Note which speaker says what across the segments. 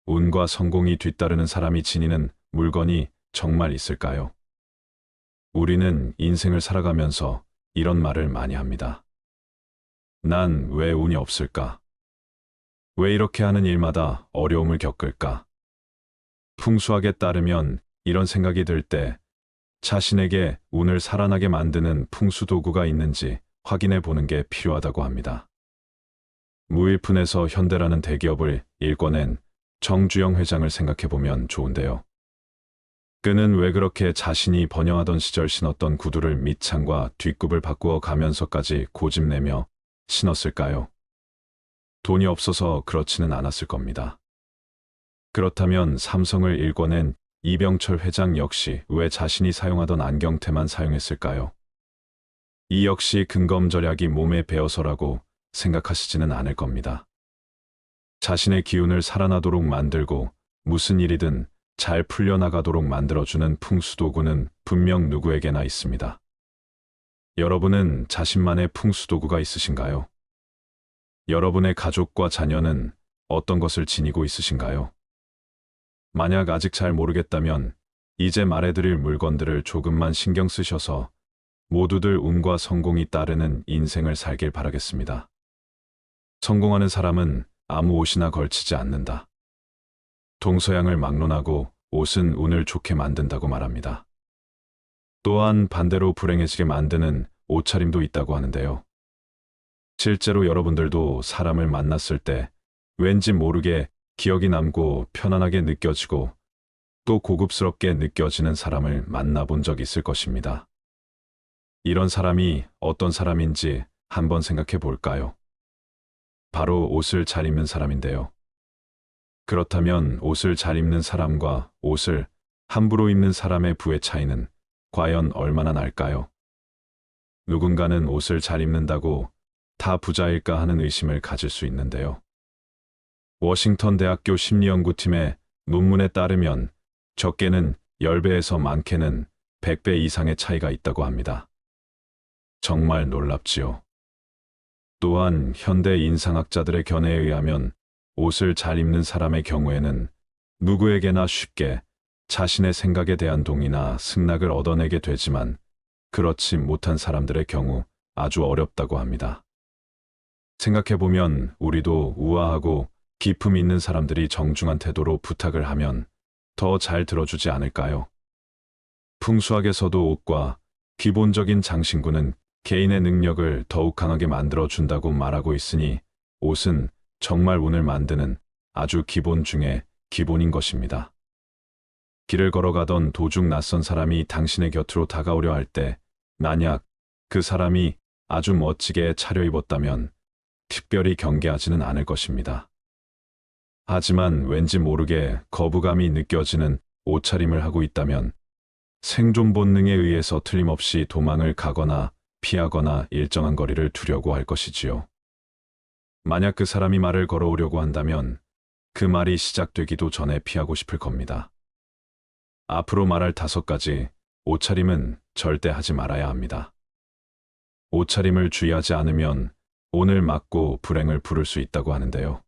Speaker 1: 운과 성공이 뒤따르는 사람이 지니는 물건이 정말 있을까요? 우리는 인생을 살아가면서 이런 말을 많이 합니다. 난 왜 운이 없을까? 왜 이렇게 하는 일마다 어려움을 겪을까? 풍수학에 따르면 이런 생각이 들 때 자신에게 운을 살아나게 만드는 풍수도구가 있는지 확인해 보는 게 필요하다고 합니다. 무일푼에서 현대라는 대기업을 일궈낸 정주영 회장을 생각해 보면 좋은데요. 그는 왜 그렇게 자신이 번영하던 시절 신었던 구두를 밑창과 뒷굽을 바꾸어 가면서까지 고집내며 신었을까요? 돈이 없어서 그렇지는 않았을 겁니다. 그렇다면 삼성을 일궈낸 이병철 회장 역시 왜 자신이 사용하던 안경테만 사용했을까요? 이 역시 근검절약이 몸에 배어서라고 생각하시지는 않을 겁니다. 자신의 기운을 살아나도록 만들고 무슨 일이든 잘 풀려나가도록 만들어주는 풍수도구는 분명 누구에게나 있습니다. 여러분은 자신만의 풍수도구가 있으신가요? 여러분의 가족과 자녀는 어떤 것을 지니고 있으신가요? 만약 아직 잘 모르겠다면 이제 말해드릴 물건들을 조금만 신경 쓰셔서 모두들 운과 성공이 따르는 인생을 살길 바라겠습니다. 성공하는 사람은 아무 옷이나 걸치지 않는다. 동서양을 막론하고 옷은 운을 좋게 만든다고 말합니다. 또한 반대로 불행해지게 만드는 옷차림도 있다고 하는데요. 실제로 여러분들도 사람을 만났을 때 왠지 모르게 기억이 남고 편안하게 느껴지고 또 고급스럽게 느껴지는 사람을 만나본 적 있을 것입니다. 이런 사람이 어떤 사람인지 한번 생각해 볼까요? 바로 옷을 잘 입는 사람인데요. 그렇다면 옷을 잘 입는 사람과 옷을 함부로 입는 사람의 부의 차이는 과연 얼마나 날까요? 누군가는 옷을 잘 입는다고 다 부자일까 하는 의심을 가질 수 있는데요. 워싱턴 대학교 심리연구팀의 논문에 따르면 적게는 10배에서 많게는 100배 이상의 차이가 있다고 합니다. 정말 놀랍지요. 또한 현대 인상학자들의 견해에 의하면 옷을 잘 입는 사람의 경우에는 누구에게나 쉽게 자신의 생각에 대한 동의나 승낙을 얻어내게 되지만 그렇지 못한 사람들의 경우 아주 어렵다고 합니다. 생각해보면 우리도 우아하고 기품 있는 사람들이 정중한 태도로 부탁을 하면 더 잘 들어주지 않을까요? 풍수학에서도 옷과 기본적인 장신구는 개인의 능력을 더욱 강하게 만들어준다고 말하고 있으니 옷은 정말 운을 만드는 아주 기본 중에 기본인 것입니다. 길을 걸어가던 도중 낯선 사람이 당신의 곁으로 다가오려 할 때 만약 그 사람이 아주 멋지게 차려입었다면 특별히 경계하지는 않을 것입니다. 하지만 왠지 모르게 거부감이 느껴지는 옷차림을 하고 있다면 생존 본능에 의해서 틀림없이 도망을 가거나 피하거나 일정한 거리를 두려고 할 것이지요. 만약 그 사람이 말을 걸어오려고 한다면 그 말이 시작되기도 전에 피하고 싶을 겁니다. 앞으로 말할 5가지 옷차림은 절대 하지 말아야 합니다. 옷차림을 주의하지 않으면 운을 막고 불행을 부를 수 있다고 하는데요.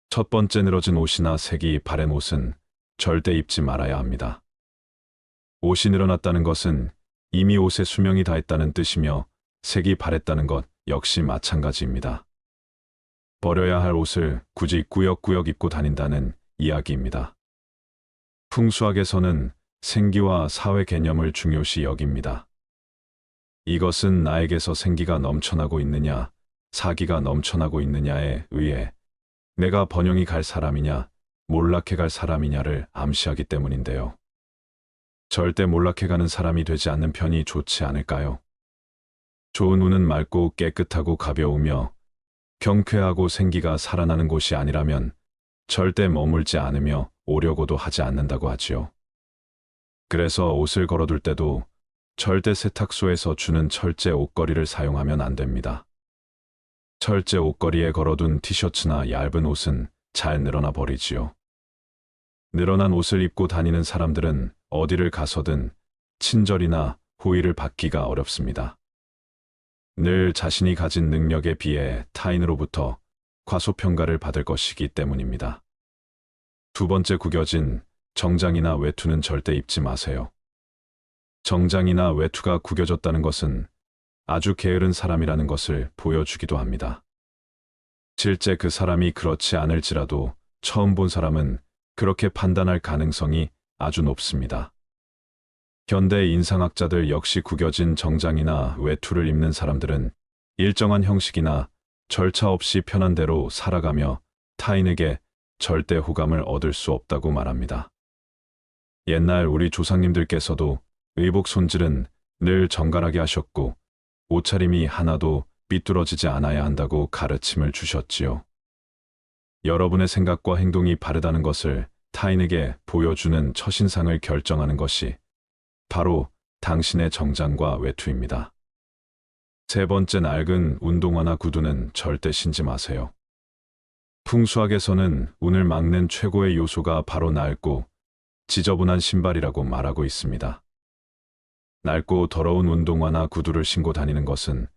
Speaker 1: 첫 번째, 늘어진 옷이나 색이 바랜 옷은 절대 입지 말아야 합니다. 옷이 늘어났다는 것은 이미 옷의 수명이 다했다는 뜻이며 색이 바랬다는 것 역시 마찬가지입니다. 버려야 할 옷을 굳이 꾸역꾸역 입고 다닌다는 이야기입니다. 풍수학에서는 생기와 사회 개념을 중요시 여깁니다. 이것은 나에게서 생기가 넘쳐나고 있느냐, 사기가 넘쳐나고 있느냐에 의해 내가 번영이 갈 사람이냐, 몰락해 갈 사람이냐를 암시하기 때문인데요. 절대 몰락해 가는 사람이 되지 않는 편이 좋지 않을까요? 좋은 운은 맑고 깨끗하고 가벼우며 경쾌하고 생기가 살아나는 곳이 아니라면 절대 머물지 않으며 오려고도 하지 않는다고 하지요. 그래서 옷을 걸어둘 때도 절대 세탁소에서 주는 철제 옷걸이를 사용하면 안 됩니다. 철제 옷걸이에 걸어둔 티셔츠나 얇은 옷은 잘 늘어나 버리지요. 늘어난 옷을 입고 다니는 사람들은 어디를 가서든 친절이나 호의를 받기가 어렵습니다. 늘 자신이 가진 능력에 비해 타인으로부터 과소평가를 받을 것이기 때문입니다. 두 번째, 구겨진 정장이나 외투는 절대 입지 마세요. 정장이나 외투가 구겨졌다는 것은 아주 게으른 사람이라는 것을 보여주기도 합니다. 실제 그 사람이 그렇지 않을지라도 처음 본 사람은 그렇게 판단할 가능성이 아주 높습니다. 현대 인상학자들 역시 구겨진 정장이나 외투를 입는 사람들은 일정한 형식이나 절차 없이 편한 대로 살아가며 타인에게 절대 호감을 얻을 수 없다고 말합니다. 옛날 우리 조상님들께서도 의복 손질은 늘 정갈하게 하셨고 옷차림이 하나도 삐뚤어지지 않아야 한다고 가르침을 주셨지요. 여러분의 생각과 행동이 바르다는 것을 타인에게 보여주는 첫인상을 결정하는 것이 바로 당신의 정장과 외투입니다. 세 번째, 낡은 운동화나 구두는 절대 신지 마세요. 풍수학에서는 운을 막는 최고의 요소가 바로 낡고 지저분한 신발이라고 말하고 있습니다. 낡고 더러운 운동화나 구두를 신고 다니는 것은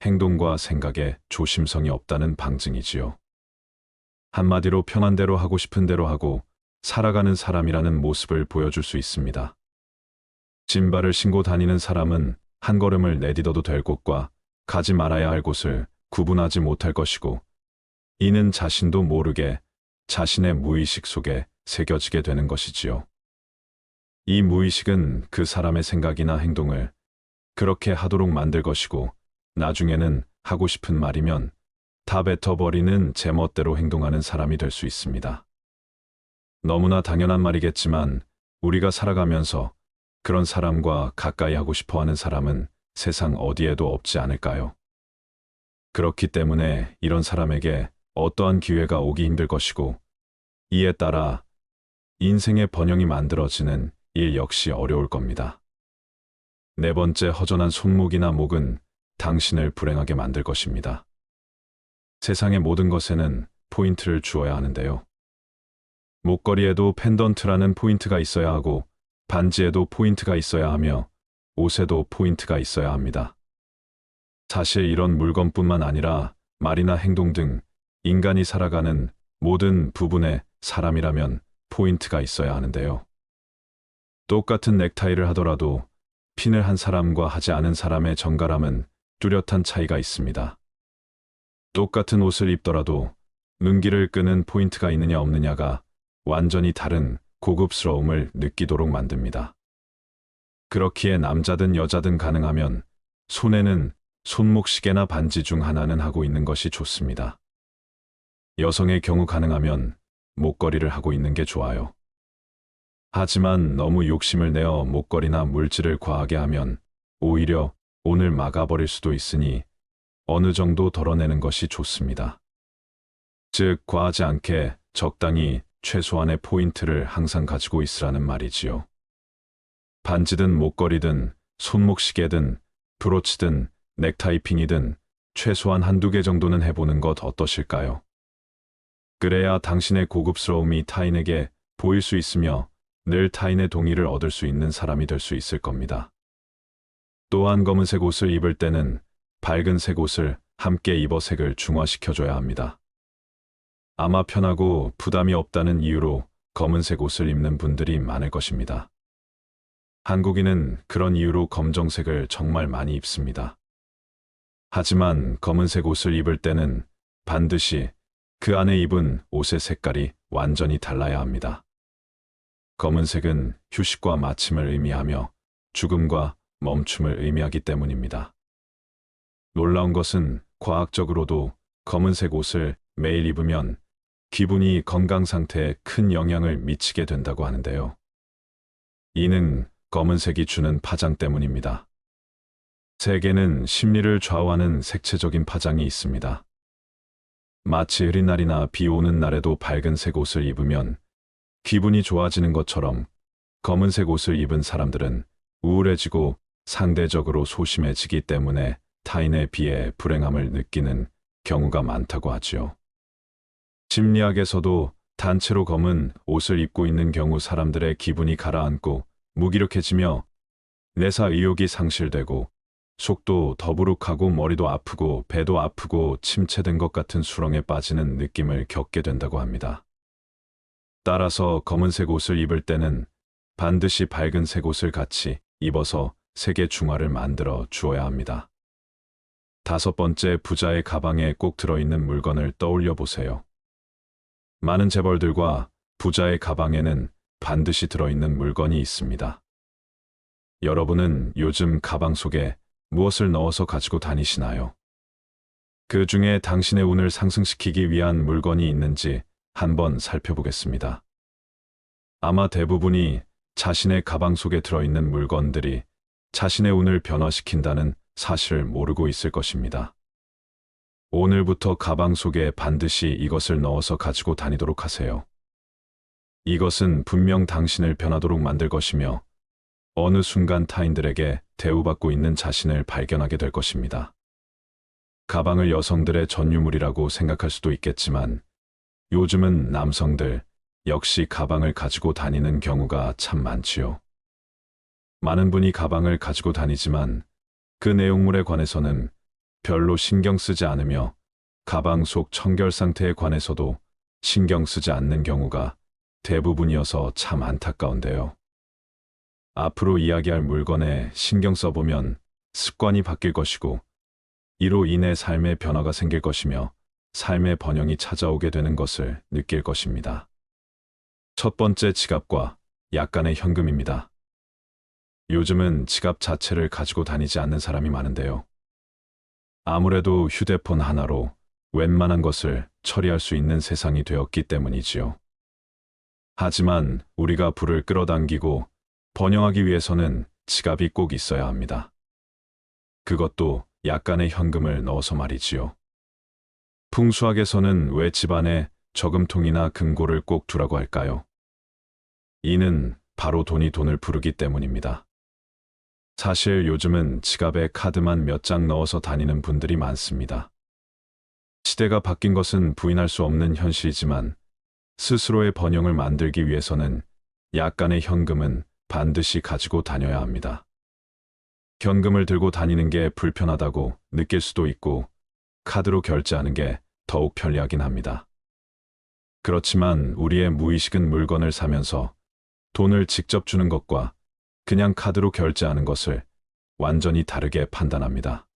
Speaker 1: 행동과 생각에 조심성이 없다는 방증이지요. 한마디로 편한 대로 하고 싶은 대로 하고 살아가는 사람이라는 모습을 보여줄 수 있습니다. 신발을 신고 다니는 사람은 한 걸음을 내딛어도 될 곳과 가지 말아야 할 곳을 구분하지 못할 것이고, 이는 자신도 모르게 자신의 무의식 속에 새겨지게 되는 것이지요. 이 무의식은 그 사람의 생각이나 행동을 그렇게 하도록 만들 것이고, 나중에는 하고 싶은 말이면 다 뱉어버리는 제멋대로 행동하는 사람이 될 수 있습니다. 너무나 당연한 말이겠지만 우리가 살아가면서 그런 사람과 가까이 하고 싶어 하는 사람은 세상 어디에도 없지 않을까요? 그렇기 때문에 이런 사람에게 어떠한 기회가 오기 힘들 것이고, 이에 따라 인생의 번영이 만들어지는 일 역시 어려울 겁니다. 네 번째, 허전한 손목이나 목은 당신을 불행하게 만들 것입니다. 세상의 모든 것에는 포인트를 주어야 하는데요. 목걸이에도 펜던트라는 포인트가 있어야 하고, 반지에도 포인트가 있어야 하며, 옷에도 포인트가 있어야 합니다. 사실 이런 물건뿐만 아니라 말이나 행동 등 인간이 살아가는 모든 부분에 사람이라면 포인트가 있어야 하는데요. 똑같은 넥타이를 하더라도 핀을 한 사람과 하지 않은 사람의 정갈함은 뚜렷한 차이가 있습니다. 똑같은 옷을 입더라도 눈길을 끄는 포인트가 있느냐 없느냐가 완전히 다른 고급스러움을 느끼도록 만듭니다. 그렇기에 남자든 여자든 가능하면 손에는 손목시계나 반지 중 하나는 하고 있는 것이 좋습니다. 여성의 경우 가능하면 목걸이를 하고 있는 게 좋아요. 하지만 너무 욕심을 내어 목걸이나 물질을 과하게 하면 오히려 온을 막아버릴 수도 있으니 어느 정도 덜어내는 것이 좋습니다. 즉, 과하지 않게 적당히 최소한의 포인트를 항상 가지고 있으라는 말이지요. 반지든 목걸이든 손목시계든 브로치든 넥타이핑이든 최소한 한두 개 정도는 해보는 것 어떠실까요? 그래야 당신의 고급스러움이 타인에게 보일 수 있으며 늘 타인의 동의를 얻을 수 있는 사람이 될 수 있을 겁니다. 또한 검은색 옷을 입을 때는 밝은 색 옷을 함께 입어 색을 중화시켜줘야 합니다. 아마 편하고 부담이 없다는 이유로 검은색 옷을 입는 분들이 많을 것입니다. 한국인은 그런 이유로 검정색을 정말 많이 입습니다. 하지만 검은색 옷을 입을 때는 반드시 그 안에 입은 옷의 색깔이 완전히 달라야 합니다. 검은색은 휴식과 마침을 의미하며 죽음과 멈춤을 의미하기 때문입니다. 놀라운 것은 과학적으로도 검은색 옷을 매일 입으면 기분이 건강 상태에 큰 영향을 미치게 된다고 하는데요. 이는 검은색이 주는 파장 때문입니다. 색에는 심리를 좌우하는 색채적인 파장이 있습니다. 마치 흐린 날이나 비 오는 날에도 밝은색 옷을 입으면 기분이 좋아지는 것처럼 검은색 옷을 입은 사람들은 우울해지고 상대적으로 소심해지기 때문에 타인에 비해 불행함을 느끼는 경우가 많다고 하지요. 심리학에서도 단체로 검은 옷을 입고 있는 경우 사람들의 기분이 가라앉고 무기력해지며 내사 의욕이 상실되고 속도 더부룩하고 머리도 아프고 배도 아프고 침체된 것 같은 수렁에 빠지는 느낌을 겪게 된다고 합니다. 따라서 검은색 옷을 입을 때는 반드시 밝은색 옷을 같이 입어서 색의 중화를 만들어 주어야 합니다. 5번째, 부자의 가방에 꼭 들어있는 물건을 떠올려 보세요. 많은 재벌들과 부자의 가방에는 반드시 들어있는 물건이 있습니다. 여러분은 요즘 가방 속에 무엇을 넣어서 가지고 다니시나요? 그 중에 당신의 운을 상승시키기 위한 물건이 있는지 한번 살펴보겠습니다. 아마 대부분이 자신의 가방 속에 들어있는 물건들이 자신의 운을 변화시킨다는 사실을 모르고 있을 것입니다. 오늘부터 가방 속에 반드시 이것을 넣어서 가지고 다니도록 하세요. 이것은 분명 당신을 변하도록 만들 것이며 어느 순간 타인들에게 대우받고 있는 자신을 발견하게 될 것입니다. 가방을 여성들의 전유물이라고 생각할 수도 있겠지만 요즘은 남성들 역시 가방을 가지고 다니는 경우가 참 많지요. 많은 분이 가방을 가지고 다니지만 그 내용물에 관해서는 별로 신경 쓰지 않으며 가방 속 청결 상태에 관해서도 신경 쓰지 않는 경우가 대부분이어서 참 안타까운데요. 앞으로 이야기할 물건에 신경 써보면 습관이 바뀔 것이고 이로 인해 삶의 변화가 생길 것이며 삶의 번영이 찾아오게 되는 것을 느낄 것입니다. 첫 번째, 지갑과 약간의 현금입니다. 요즘은 지갑 자체를 가지고 다니지 않는 사람이 많은데요. 아무래도 휴대폰 하나로 웬만한 것을 처리할 수 있는 세상이 되었기 때문이지요. 하지만 우리가 부를 끌어당기고 번영하기 위해서는 지갑이 꼭 있어야 합니다. 그것도 약간의 현금을 넣어서 말이지요. 풍수학에서는 왜 집안에 저금통이나 금고를 꼭 두라고 할까요? 이는 바로 돈이 돈을 부르기 때문입니다. 사실 요즘은 지갑에 카드만 몇 장 넣어서 다니는 분들이 많습니다. 시대가 바뀐 것은 부인할 수 없는 현실이지만 스스로의 번영을 만들기 위해서는 약간의 현금은 반드시 가지고 다녀야 합니다. 현금을 들고 다니는 게 불편하다고 느낄 수도 있고 카드로 결제하는 게 더욱 편리하긴 합니다. 그렇지만 우리의 무의식은 물건을 사면서 돈을 직접 주는 것과 그냥 카드로 결제하는 것을 완전히 다르게 판단합니다.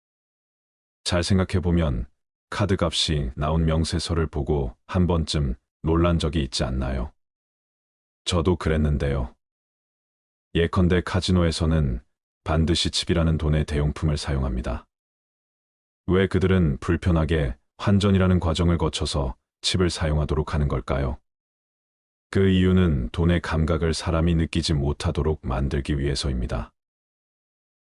Speaker 1: 잘 생각해보면 카드 값이 나온 명세서를 보고 한 번쯤 놀란 적이 있지 않나요? 저도 그랬는데요. 예컨대 카지노에서는 반드시 칩이라는 돈의 대용품을 사용합니다. 왜 그들은 불편하게 환전이라는 과정을 거쳐서 칩을 사용하도록 하는 걸까요? 그 이유는 돈의 감각을 사람이 느끼지 못하도록 만들기 위해서입니다.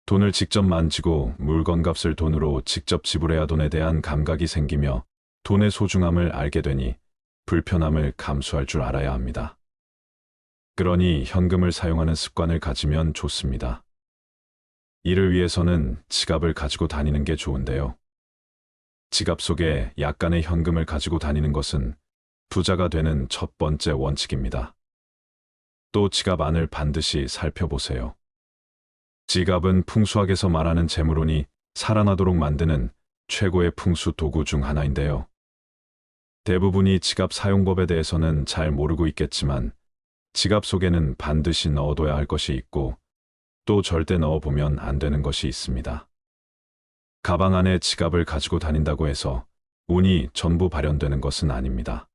Speaker 1: 돈을 직접 만지고 물건값을 돈으로 직접 지불해야 돈에 대한 감각이 생기며 돈의 소중함을 알게 되니 불편함을 감수할 줄 알아야 합니다. 그러니 현금을 사용하는 습관을 가지면 좋습니다. 이를 위해서는 지갑을 가지고 다니는 게 좋은데요. 지갑 속에 약간의 현금을 가지고 다니는 것은 부자가 되는 첫 번째 원칙입니다. 또 지갑 안을 반드시 살펴보세요. 지갑은 풍수학에서 말하는 재물운이 살아나도록 만드는 최고의 풍수 도구 중 하나인데요. 대부분이 지갑 사용법에 대해서는 잘 모르고 있겠지만 지갑 속에는 반드시 넣어둬야 할 것이 있고 또 절대 넣어보면 안 되는 것이 있습니다. 가방 안에 지갑을 가지고 다닌다고 해서 운이 전부 발현되는 것은 아닙니다.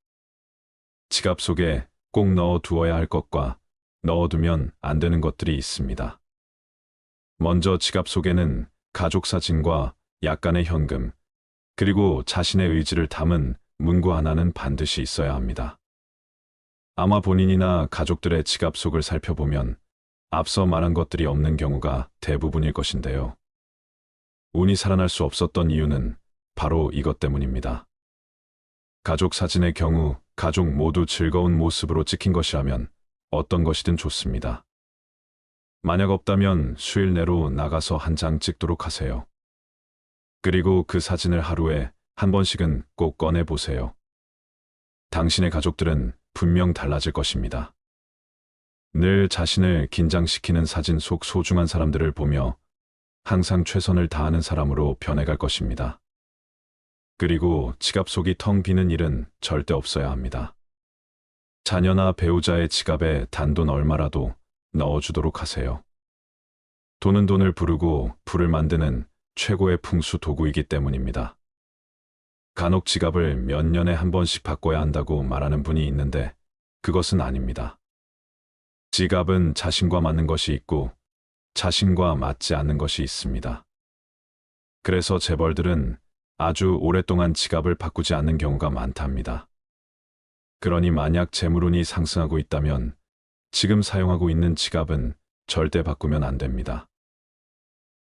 Speaker 1: 지갑 속에 꼭 넣어두어야 할 것과 넣어두면 안 되는 것들이 있습니다. 먼저 지갑 속에는 가족 사진과 약간의 현금, 그리고 자신의 의지를 담은 문구 하나는 반드시 있어야 합니다. 아마 본인이나 가족들의 지갑 속을 살펴보면 앞서 말한 것들이 없는 경우가 대부분일 것인데요. 운이 살아날 수 없었던 이유는 바로 이것 때문입니다. 가족 사진의 경우 가족 모두 즐거운 모습으로 찍힌 것이라면 어떤 것이든 좋습니다. 만약 없다면 수일 내로 나가서 한 장 찍도록 하세요. 그리고 그 사진을 하루에 한 번씩은 꼭 꺼내 보세요. 당신의 가족들은 분명 달라질 것입니다. 늘 자신을 긴장시키는 사진 속 소중한 사람들을 보며 항상 최선을 다하는 사람으로 변해갈 것입니다. 그리고 지갑 속이 텅 비는 일은 절대 없어야 합니다. 자녀나 배우자의 지갑에 단돈 얼마라도 넣어주도록 하세요. 돈은 돈을 부르고 불을 만드는 최고의 풍수 도구이기 때문입니다. 간혹 지갑을 몇 년에 한 번씩 바꿔야 한다고 말하는 분이 있는데 그것은 아닙니다. 지갑은 자신과 맞는 것이 있고 자신과 맞지 않는 것이 있습니다. 그래서 재벌들은 아주 오랫동안 지갑을 바꾸지 않는 경우가 많답니다. 그러니 만약 재물운이 상승하고 있다면 지금 사용하고 있는 지갑은 절대 바꾸면 안 됩니다.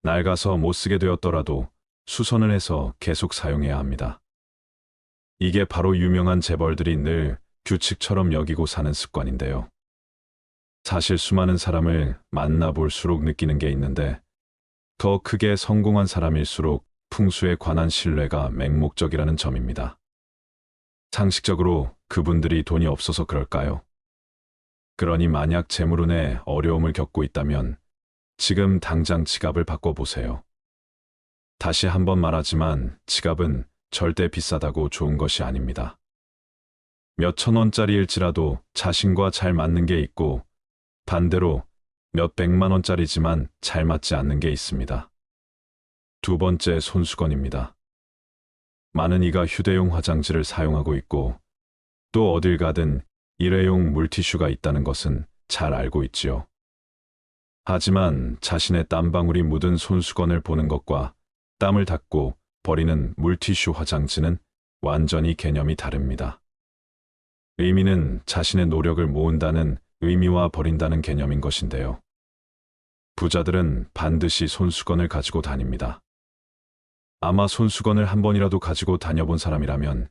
Speaker 1: 낡아서 못 쓰게 되었더라도 수선을 해서 계속 사용해야 합니다. 이게 바로 유명한 재벌들이 늘 규칙처럼 여기고 사는 습관인데요. 사실 수많은 사람을 만나볼수록 느끼는 게 있는데 더 크게 성공한 사람일수록 풍수에 관한 신뢰가 맹목적이라는 점입니다. 상식적으로 그분들이 돈이 없어서 그럴까요? 그러니 만약 재물운에 어려움을 겪고 있다면 지금 당장 지갑을 바꿔보세요. 다시 한번 말하지만 지갑은 절대 비싸다고 좋은 것이 아닙니다. 몇천 원짜리일지라도 자신과 잘 맞는 게 있고 반대로 몇 백만 원짜리지만 잘 맞지 않는 게 있습니다. 두 번째, 손수건입니다. 많은 이가 휴대용 화장지를 사용하고 있고 또 어딜 가든 일회용 물티슈가 있다는 것은 잘 알고 있지요. 하지만 자신의 땀방울이 묻은 손수건을 보는 것과 땀을 닦고 버리는 물티슈 화장지는 완전히 개념이 다릅니다. 의미는 자신의 노력을 모은다는 의미와 버린다는 개념인 것인데요. 부자들은 반드시 손수건을 가지고 다닙니다. 아마 손수건을 한 번이라도 가지고 다녀본 사람이라면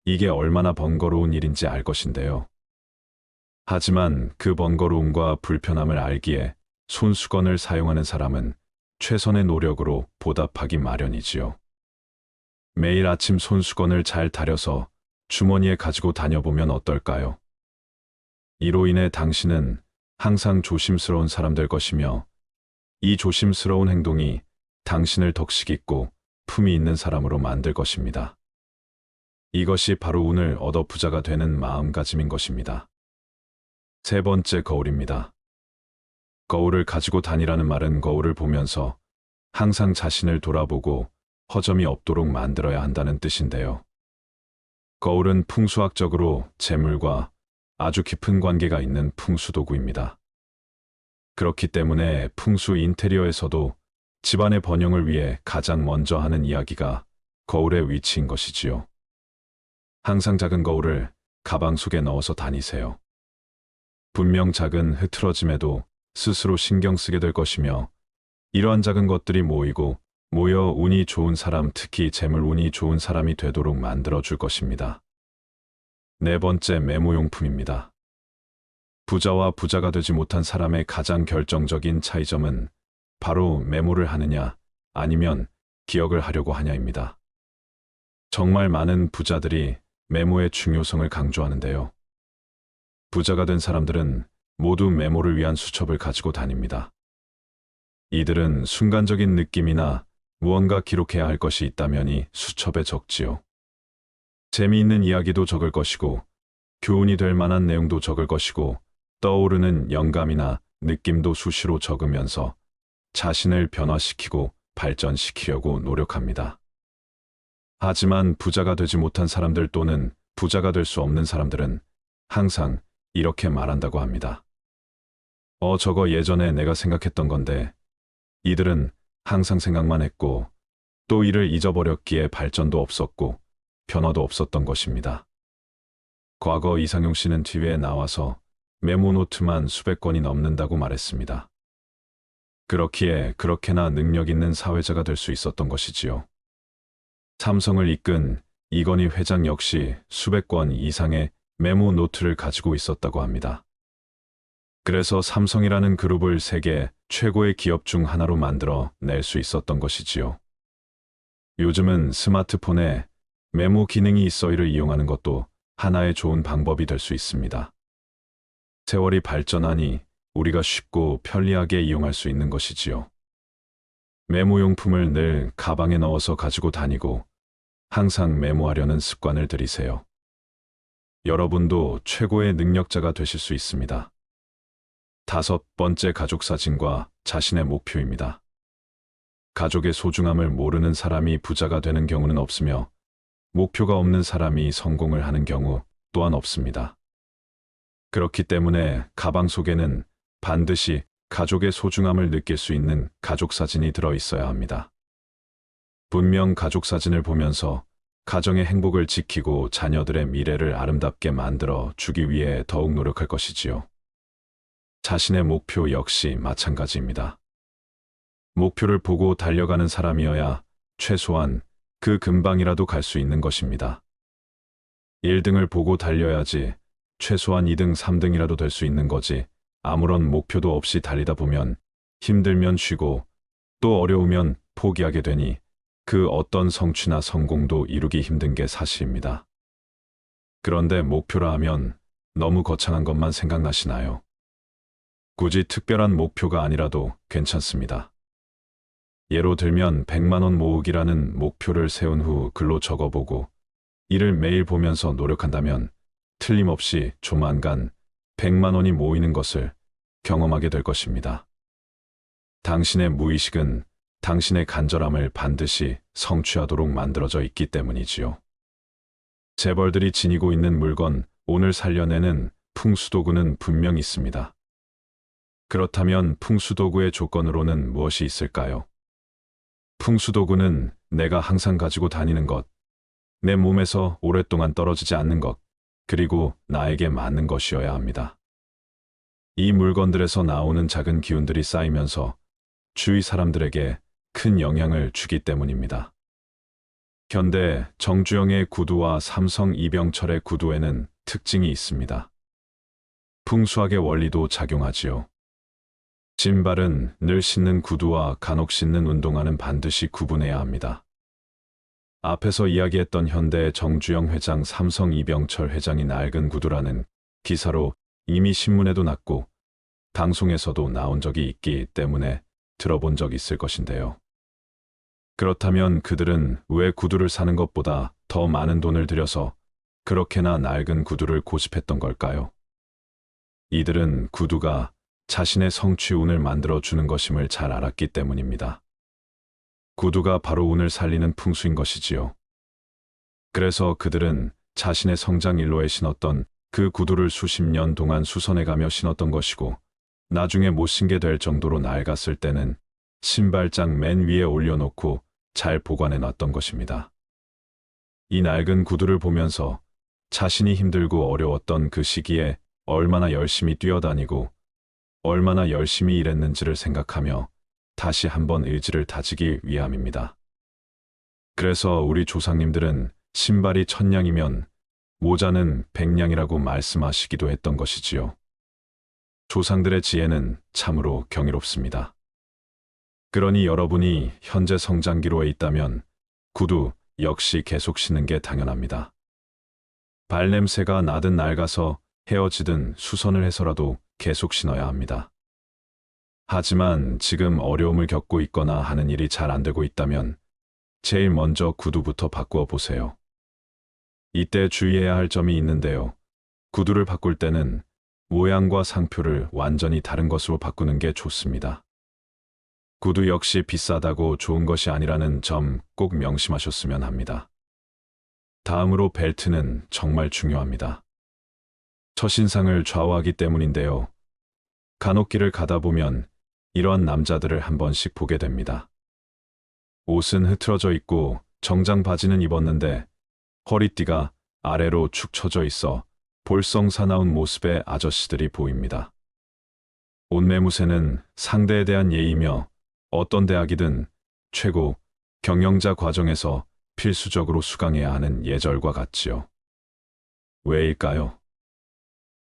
Speaker 1: 이게 얼마나 번거로운 일인지 알 것인데요. 하지만 그 번거로움과 불편함을 알기에 손수건을 사용하는 사람은 최선의 노력으로 보답하기 마련이지요. 매일 아침 손수건을 잘 다려서 주머니에 가지고 다녀보면 어떨까요? 이로 인해 당신은 항상 조심스러운 사람 될 것이며 이 조심스러운 행동이 당신을 덕식 있고 품위 있는 사람으로 만들 것입니다. 이것이 바로 운을 얻어 부자가 되는 마음가짐인 것입니다. 세 번째, 거울입니다. 거울을 가지고 다니라는 말은 거울을 보면서 항상 자신을 돌아보고 허점이 없도록 만들어야 한다는 뜻인데요. 거울은 풍수학적으로 재물과 아주 깊은 관계가 있는 풍수도구입니다. 그렇기 때문에 풍수 인테리어에서도 집안의 번영을 위해 가장 먼저 하는 이야기가 거울의 위치인 것이지요. 항상 작은 거울을 가방 속에 넣어서 다니세요. 분명 작은 흐트러짐에도 스스로 신경 쓰게 될 것이며 이러한 작은 것들이 모여 운이 좋은 사람, 특히 재물 운이 좋은 사람이 되도록 만들어 줄 것입니다. 네 번째, 메모용품입니다. 부자와 부자가 되지 못한 사람의 가장 결정적인 차이점은 바로 메모를 하느냐 아니면 기억을 하려고 하냐입니다. 정말 많은 부자들이 메모의 중요성을 강조하는데요. 부자가 된 사람들은 모두 메모를 위한 수첩을 가지고 다닙니다. 이들은 순간적인 느낌이나 무언가 기록해야 할 것이 있다면이 수첩에 적지요. 재미있는 이야기도 적을 것이고 교훈이 될 만한 내용도 적을 것이고 떠오르는 영감이나 느낌도 수시로 적으면서 자신을 변화시키고 발전시키려고 노력합니다. 하지만 부자가 되지 못한 사람들 또는 부자가 될 수 없는 사람들은 항상 이렇게 말한다고 합니다. 저거 예전에 내가 생각했던 건데. 이들은 항상 생각만 했고 또 이를 잊어버렸기에 발전도 없었고 변화도 없었던 것입니다. 과거 이상용 씨는 TV에 나와서 메모 노트만 수백 건이 넘는다고 말했습니다. 그렇기에 그렇게나 능력 있는 사회자가 될 수 있었던 것이지요. 삼성을 이끈 이건희 회장 역시 수백 건 이상의 메모 노트를 가지고 있었다고 합니다. 그래서 삼성이라는 그룹을 세계 최고의 기업 중 하나로 만들어 낼 수 있었던 것이지요. 요즘은 스마트폰에 메모 기능이 있어 이를 이용하는 것도 하나의 좋은 방법이 될 수 있습니다. 세월이 발전하니 우리가 쉽고 편리하게 이용할 수 있는 것이지요. 메모용품을 늘 가방에 넣어서 가지고 다니고 항상 메모하려는 습관을 들이세요. 여러분도 최고의 능력자가 되실 수 있습니다. 5번째 가족 사진과 자신의 목표입니다. 가족의 소중함을 모르는 사람이 부자가 되는 경우는 없으며 목표가 없는 사람이 성공을 하는 경우 또한 없습니다. 그렇기 때문에 가방 속에는 반드시 가족의 소중함을 느낄 수 있는 가족 사진이 들어 있어야 합니다. 분명 가족 사진을 보면서 가정의 행복을 지키고 자녀들의 미래를 아름답게 만들어 주기 위해 더욱 노력할 것이지요. 자신의 목표 역시 마찬가지입니다. 목표를 보고 달려가는 사람이어야 최소한 그 근방이라도 갈 수 있는 것입니다. 1등을 보고 달려야지 최소한 2등, 3등이라도 될 수 있는 거지. 아무런 목표도 없이 달리다 보면 힘들면 쉬고 또 어려우면 포기하게 되니 그 어떤 성취나 성공도 이루기 힘든 게 사실입니다. 그런데 목표라 하면 너무 거창한 것만 생각나시나요? 굳이 특별한 목표가 아니라도 괜찮습니다. 예로 들면 100만 원 모으기라는 목표를 세운 후 글로 적어보고 이를 매일 보면서 노력한다면 틀림없이 조만간 100만 원이 모이는 것을 경험하게 될 것입니다. 당신의 무의식은 당신의 간절함을 반드시 성취하도록 만들어져 있기 때문이지요. 재벌들이 지니고 있는 물건, 오늘 살려내는 풍수도구는 분명 있습니다. 그렇다면 풍수도구의 조건으로는 무엇이 있을까요? 풍수도구는 내가 항상 가지고 다니는 것, 내 몸에서 오랫동안 떨어지지 않는 것, 그리고 나에게 맞는 것이어야 합니다. 이 물건들에서 나오는 작은 기운들이 쌓이면서 주위 사람들에게 큰 영향을 주기 때문입니다. 현대 정주영의 구두와 삼성 이병철의 구두에는 특징이 있습니다. 풍수학의 원리도 작용하지요. 신발은 늘 신는 구두와 간혹 신는 운동화는 반드시 구분해야 합니다. 앞에서 이야기했던 현대의 정주영 회장, 삼성 이병철 회장이 낡은 구두라는 기사로 이미 신문에도 났고 방송에서도 나온 적이 있기 때문에 들어본 적 있을 것인데요. 그렇다면 그들은 왜 구두를 사는 것보다 더 많은 돈을 들여서 그렇게나 낡은 구두를 고집했던 걸까요? 이들은 구두가 자신의 성취운을 만들어주는 것임을 잘 알았기 때문입니다. 구두가 바로 운을 살리는 풍수인 것이지요. 그래서 그들은 자신의 성장 일로에 신었던 그 구두를 수십 년 동안 수선해가며 신었던 것이고 나중에 못 신게 될 정도로 낡았을 때는 신발장 맨 위에 올려놓고 잘 보관해 놨던 것입니다. 이 낡은 구두를 보면서 자신이 힘들고 어려웠던 그 시기에 얼마나 열심히 뛰어다니고 얼마나 열심히 일했는지를 생각하며 다시 한번 의지를 다지기 위함입니다. 그래서 우리 조상님들은 신발이 1000냥이면 모자는 100냥이라고 말씀하시기도 했던 것이지요. 조상들의 지혜는 참으로 경이롭습니다. 그러니 여러분이 현재 성장기로에 있다면 구두 역시 계속 신는 게 당연합니다. 발냄새가 나든 낡아서 헤어지든 수선을 해서라도 계속 신어야 합니다. 하지만 지금 어려움을 겪고 있거나 하는 일이 잘 안 되고 있다면 제일 먼저 구두부터 바꾸어 보세요. 이때 주의해야 할 점이 있는데요. 구두를 바꿀 때는 모양과 상표를 완전히 다른 것으로 바꾸는 게 좋습니다. 구두 역시 비싸다고 좋은 것이 아니라는 점 꼭 명심하셨으면 합니다. 다음으로 벨트는 정말 중요합니다. 첫인상을 좌우하기 때문인데요. 간혹 길을 가다 보면 이러한 남자들을 한 번씩 보게 됩니다. 옷은 흐트러져 있고 정장 바지는 입었는데 허리띠가 아래로 축 처져 있어 볼썽사나운 모습의 아저씨들이 보입니다. 옷매무새는 상대에 대한 예의며 어떤 대학이든 최고 경영자 과정에서 필수적으로 수강해야 하는 예절과 같지요. 왜일까요?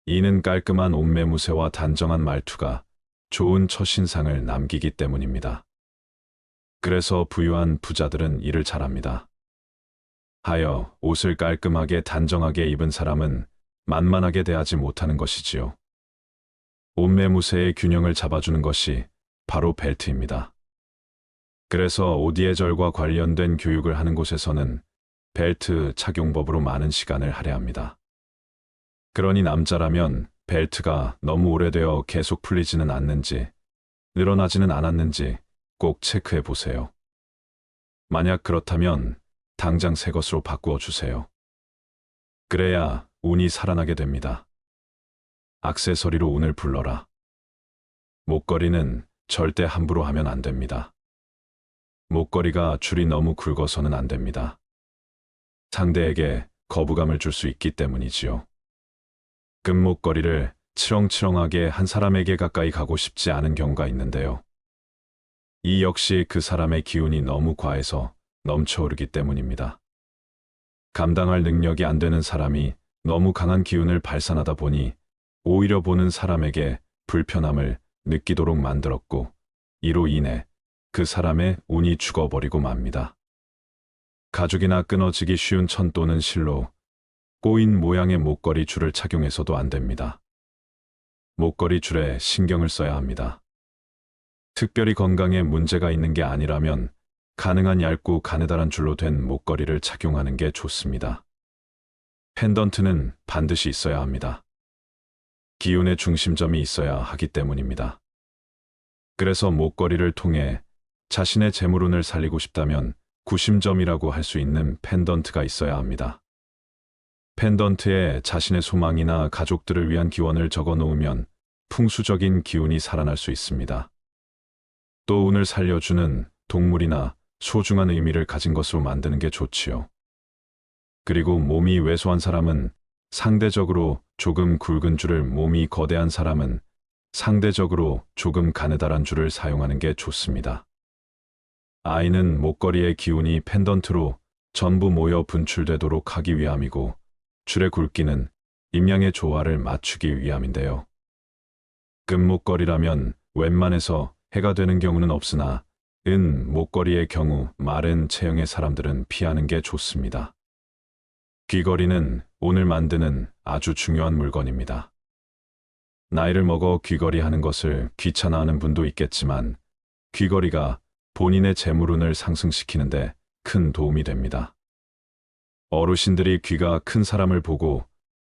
Speaker 1: 이는 깔끔한 옷매무새와 단정한 말투가 좋은 첫인상을 남기기 때문입니다. 그래서 부유한 부자들은 일을 잘합니다. 하여 옷을 깔끔하게 단정하게 입은 사람은 만만하게 대하지 못하는 것이지요. 옷매무새의 균형을 잡아주는 것이 바로 벨트입니다. 그래서 옷 예절과 관련된 교육을 하는 곳에서는 벨트 착용법으로 많은 시간을 할애합니다. 그러니 남자라면 벨트가 너무 오래되어 계속 풀리지는 않는지, 늘어나지는 않았는지 꼭 체크해 보세요. 만약 그렇다면 당장 새 것으로 바꾸어 주세요. 그래야 운이 살아나게 됩니다. 액세서리로 운을 불러라. 목걸이는 절대 함부로 하면 안 됩니다. 목걸이가 줄이 너무 굵어서는 안 됩니다. 상대에게 거부감을 줄 수 있기 때문이지요. 금목걸이를 치렁치렁하게 한 사람에게 가까이 가고 싶지 않은 경우가 있는데요. 이 역시 그 사람의 기운이 너무 과해서 넘쳐오르기 때문입니다. 감당할 능력이 안 되는 사람이 너무 강한 기운을 발산하다 보니 오히려 보는 사람에게 불편함을 느끼도록 만들었고, 이로 인해 그 사람의 운이 죽어버리고 맙니다. 가죽이나 끊어지기 쉬운 천 또는 실로 꼬인 모양의 목걸이 줄을 착용해서도 안 됩니다. 목걸이 줄에 신경을 써야 합니다. 특별히 건강에 문제가 있는 게 아니라면 가능한 얇고 가느다란 줄로 된 목걸이를 착용하는 게 좋습니다. 펜던트는 반드시 있어야 합니다. 기운의 중심점이 있어야 하기 때문입니다. 그래서 목걸이를 통해 자신의 재물운을 살리고 싶다면 구심점이라고 할 수 있는 펜던트가 있어야 합니다. 펜던트에 자신의 소망이나 가족들을 위한 기원을 적어 놓으면 풍수적인 기운이 살아날 수 있습니다. 또 운을 살려주는 동물이나 소중한 의미를 가진 것으로 만드는 게 좋지요. 그리고 몸이 왜소한 사람은 상대적으로 조금 굵은 줄을, 몸이 거대한 사람은 상대적으로 조금 가느다란 줄을 사용하는 게 좋습니다. 아이는 목걸이의 기운이 펜던트로 전부 모여 분출되도록 하기 위함이고, 줄의 굵기는 임양의 조화를 맞추기 위함인데요. 금목걸이라면 웬만해서 해가 되는 경우는 없으나 은 목걸이의 경우 마른 체형의 사람들은 피하는 게 좋습니다. 귀걸이는 운을 만드는 아주 중요한 물건입니다. 나이를 먹어 귀걸이 하는 것을 귀찮아하는 분도 있겠지만 귀걸이가 본인의 재물운을 상승시키는데 큰 도움이 됩니다. 어르신들이 귀가 큰 사람을 보고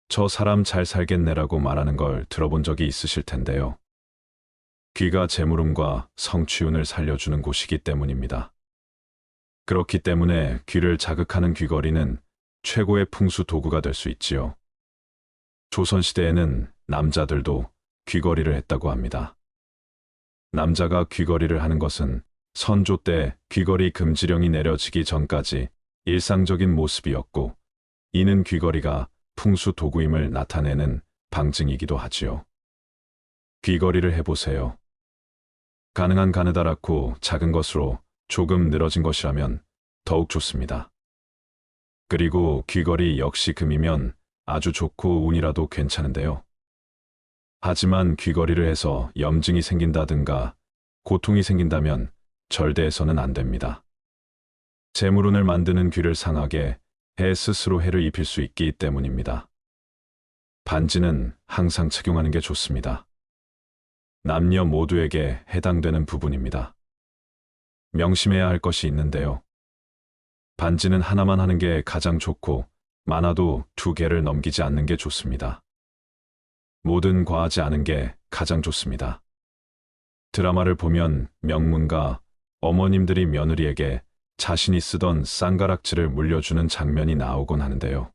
Speaker 1: 저 사람 잘 살겠네라고 말하는 걸 들어본 적이 있으실 텐데요. 귀가 재물운과 성취운을 살려주는 곳이기 때문입니다. 그렇기 때문에 귀를 자극하는 귀걸이는 최고의 풍수 도구가 될 수 있지요. 조선시대에는 남자들도 귀걸이를 했다고 합니다. 남자가 귀걸이를 하는 것은 선조 때 귀걸이 금지령이 내려지기 전까지 일상적인 모습이었고, 이는 귀걸이가 풍수 도구임을 나타내는 방증이기도 하지요. 귀걸이를 해보세요. 가능한 가느다랗고 작은 것으로 조금 늘어진 것이라면 더욱 좋습니다. 그리고 귀걸이 역시 금이면 아주 좋고 운이라도 괜찮은데요. 하지만 귀걸이를 해서 염증이 생긴다든가 고통이 생긴다면 절대해서는 안 됩니다. 재물운을 만드는 귀를 상하게 해 스스로 해를 입힐 수 있기 때문입니다. 반지는 항상 착용하는 게 좋습니다. 남녀 모두에게 해당되는 부분입니다. 명심해야 할 것이 있는데요. 반지는 하나만 하는 게 가장 좋고, 많아도 2개를 넘기지 않는 게 좋습니다. 뭐든 과하지 않은 게 가장 좋습니다. 드라마를 보면 명문가 어머님들이 며느리에게 자신이 쓰던 쌍가락질을 물려주는 장면이 나오곤 하는데요.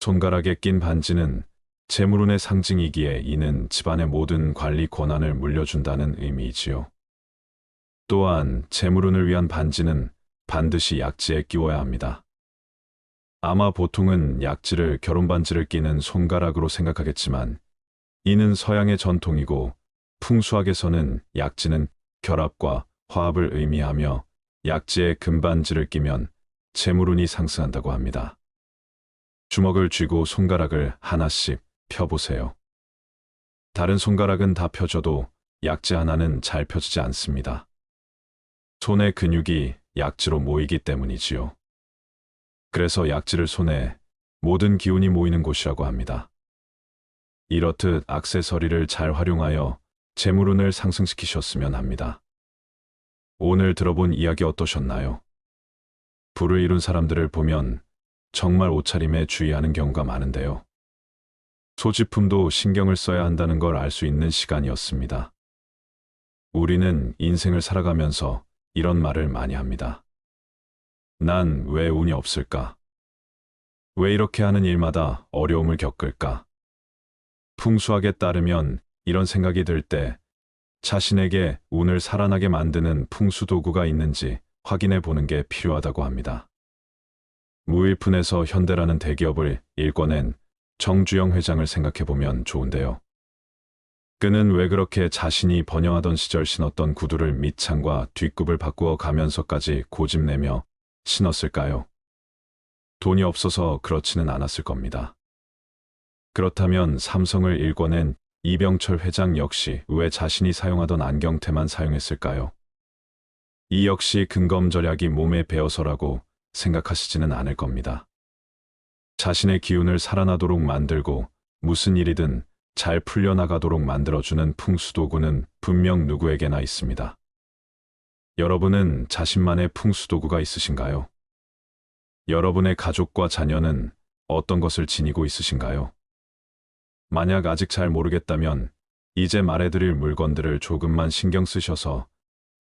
Speaker 1: 손가락에 낀 반지는 재물운의 상징이기에 이는 집안의 모든 관리 권한을 물려준다는 의미이지요. 또한 재물운을 위한 반지는 반드시 약지에 끼워야 합니다. 아마 보통은 약지를 결혼반지를 끼는 손가락으로 생각하겠지만 이는 서양의 전통이고, 풍수학에서는 약지는 결합과 화합을 의미하며 약지에 금반지를 끼면 재물운이 상승한다고 합니다. 주먹을 쥐고 손가락을 하나씩 펴보세요. 다른 손가락은 다 펴져도 약지 하나는 잘 펴지지 않습니다. 손의 근육이 약지로 모이기 때문이지요. 그래서 약지를 손에 모든 기운이 모이는 곳이라고 합니다. 이렇듯 액세서리를 잘 활용하여 재물운을 상승시키셨으면 합니다. 오늘 들어본 이야기 어떠셨나요? 부를 이룬 사람들을 보면 정말 옷차림에 주의하는 경우가 많은데요. 소지품도 신경을 써야 한다는 걸 알 수 있는 시간이었습니다. 우리는 인생을 살아가면서 이런 말을 많이 합니다. 난 왜 운이 없을까? 왜 이렇게 하는 일마다 어려움을 겪을까? 풍수학에 따르면 이런 생각이 들 때 자신에게 운을 살아나게 만드는 풍수도구가 있는지 확인해 보는 게 필요하다고 합니다. 무일푼에서 현대라는 대기업을 일궈낸 정주영 회장을 생각해 보면 좋은데요. 그는 왜 그렇게 자신이 번영하던 시절 신었던 구두를 밑창과 뒷굽을 바꾸어 가면서까지 고집내며 신었을까요? 돈이 없어서 그렇지는 않았을 겁니다. 그렇다면 삼성을 일궈낸 이병철 회장 역시 왜 자신이 사용하던 안경테만 사용했을까요? 이 역시 근검절약이 몸에 배어서라고 생각하시지는 않을 겁니다. 자신의 기운을 살아나도록 만들고 무슨 일이든 잘 풀려나가도록 만들어주는 풍수도구는 분명 누구에게나 있습니다. 여러분은 자신만의 풍수도구가 있으신가요? 여러분의 가족과 자녀는 어떤 것을 지니고 있으신가요? 만약 아직 잘 모르겠다면 이제 말해드릴 물건들을 조금만 신경 쓰셔서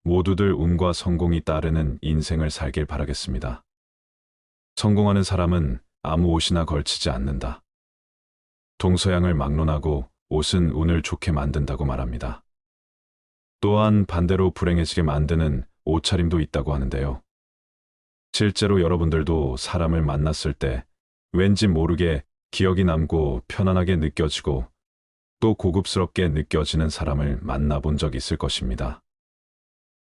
Speaker 1: 모두들 운과 성공이 따르는 인생을 살길 바라겠습니다. 성공하는 사람은 아무 옷이나 걸치지 않는다. 동서양을 막론하고 옷은 운을 좋게 만든다고 말합니다. 또한 반대로 불행해지게 만드는 옷차림도 있다고 하는데요. 실제로 여러분들도 사람을 만났을 때 왠지 모르게 기억이 남고 편안하게 느껴지고 또 고급스럽게 느껴지는 사람을 만나본 적 있을 것입니다.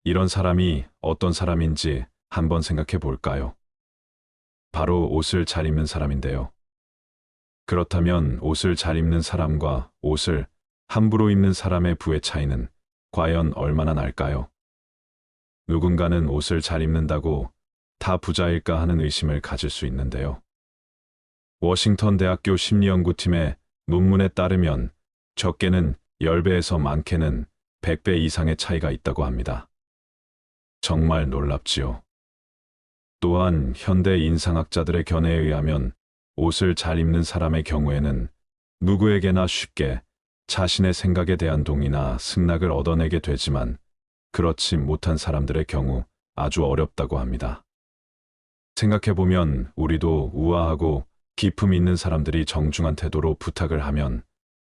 Speaker 1: 이런 사람이 어떤 사람인지 한번 생각해 볼까요? 바로 옷을 잘 입는 사람인데요. 그렇다면 옷을 잘 입는 사람과 옷을 함부로 입는 사람의 부의 차이는 과연 얼마나 날까요? 누군가는 옷을 잘 입는다고 다 부자일까 하는 의심을 가질 수 있는데요. 워싱턴 대학교 심리연구팀의 논문에 따르면 적게는 10배에서 많게는 100배 이상의 차이가 있다고 합니다. 정말 놀랍지요. 또한 현대 인상학자들의 견해에 의하면 옷을 잘 입는 사람의 경우에는 누구에게나 쉽게 자신의 생각에 대한 동의나 승낙을 얻어내게 되지만 그렇지 못한 사람들의 경우 아주 어렵다고 합니다. 생각해보면 우리도 우아하고 기품 있는 사람들이 정중한 태도로 부탁을 하면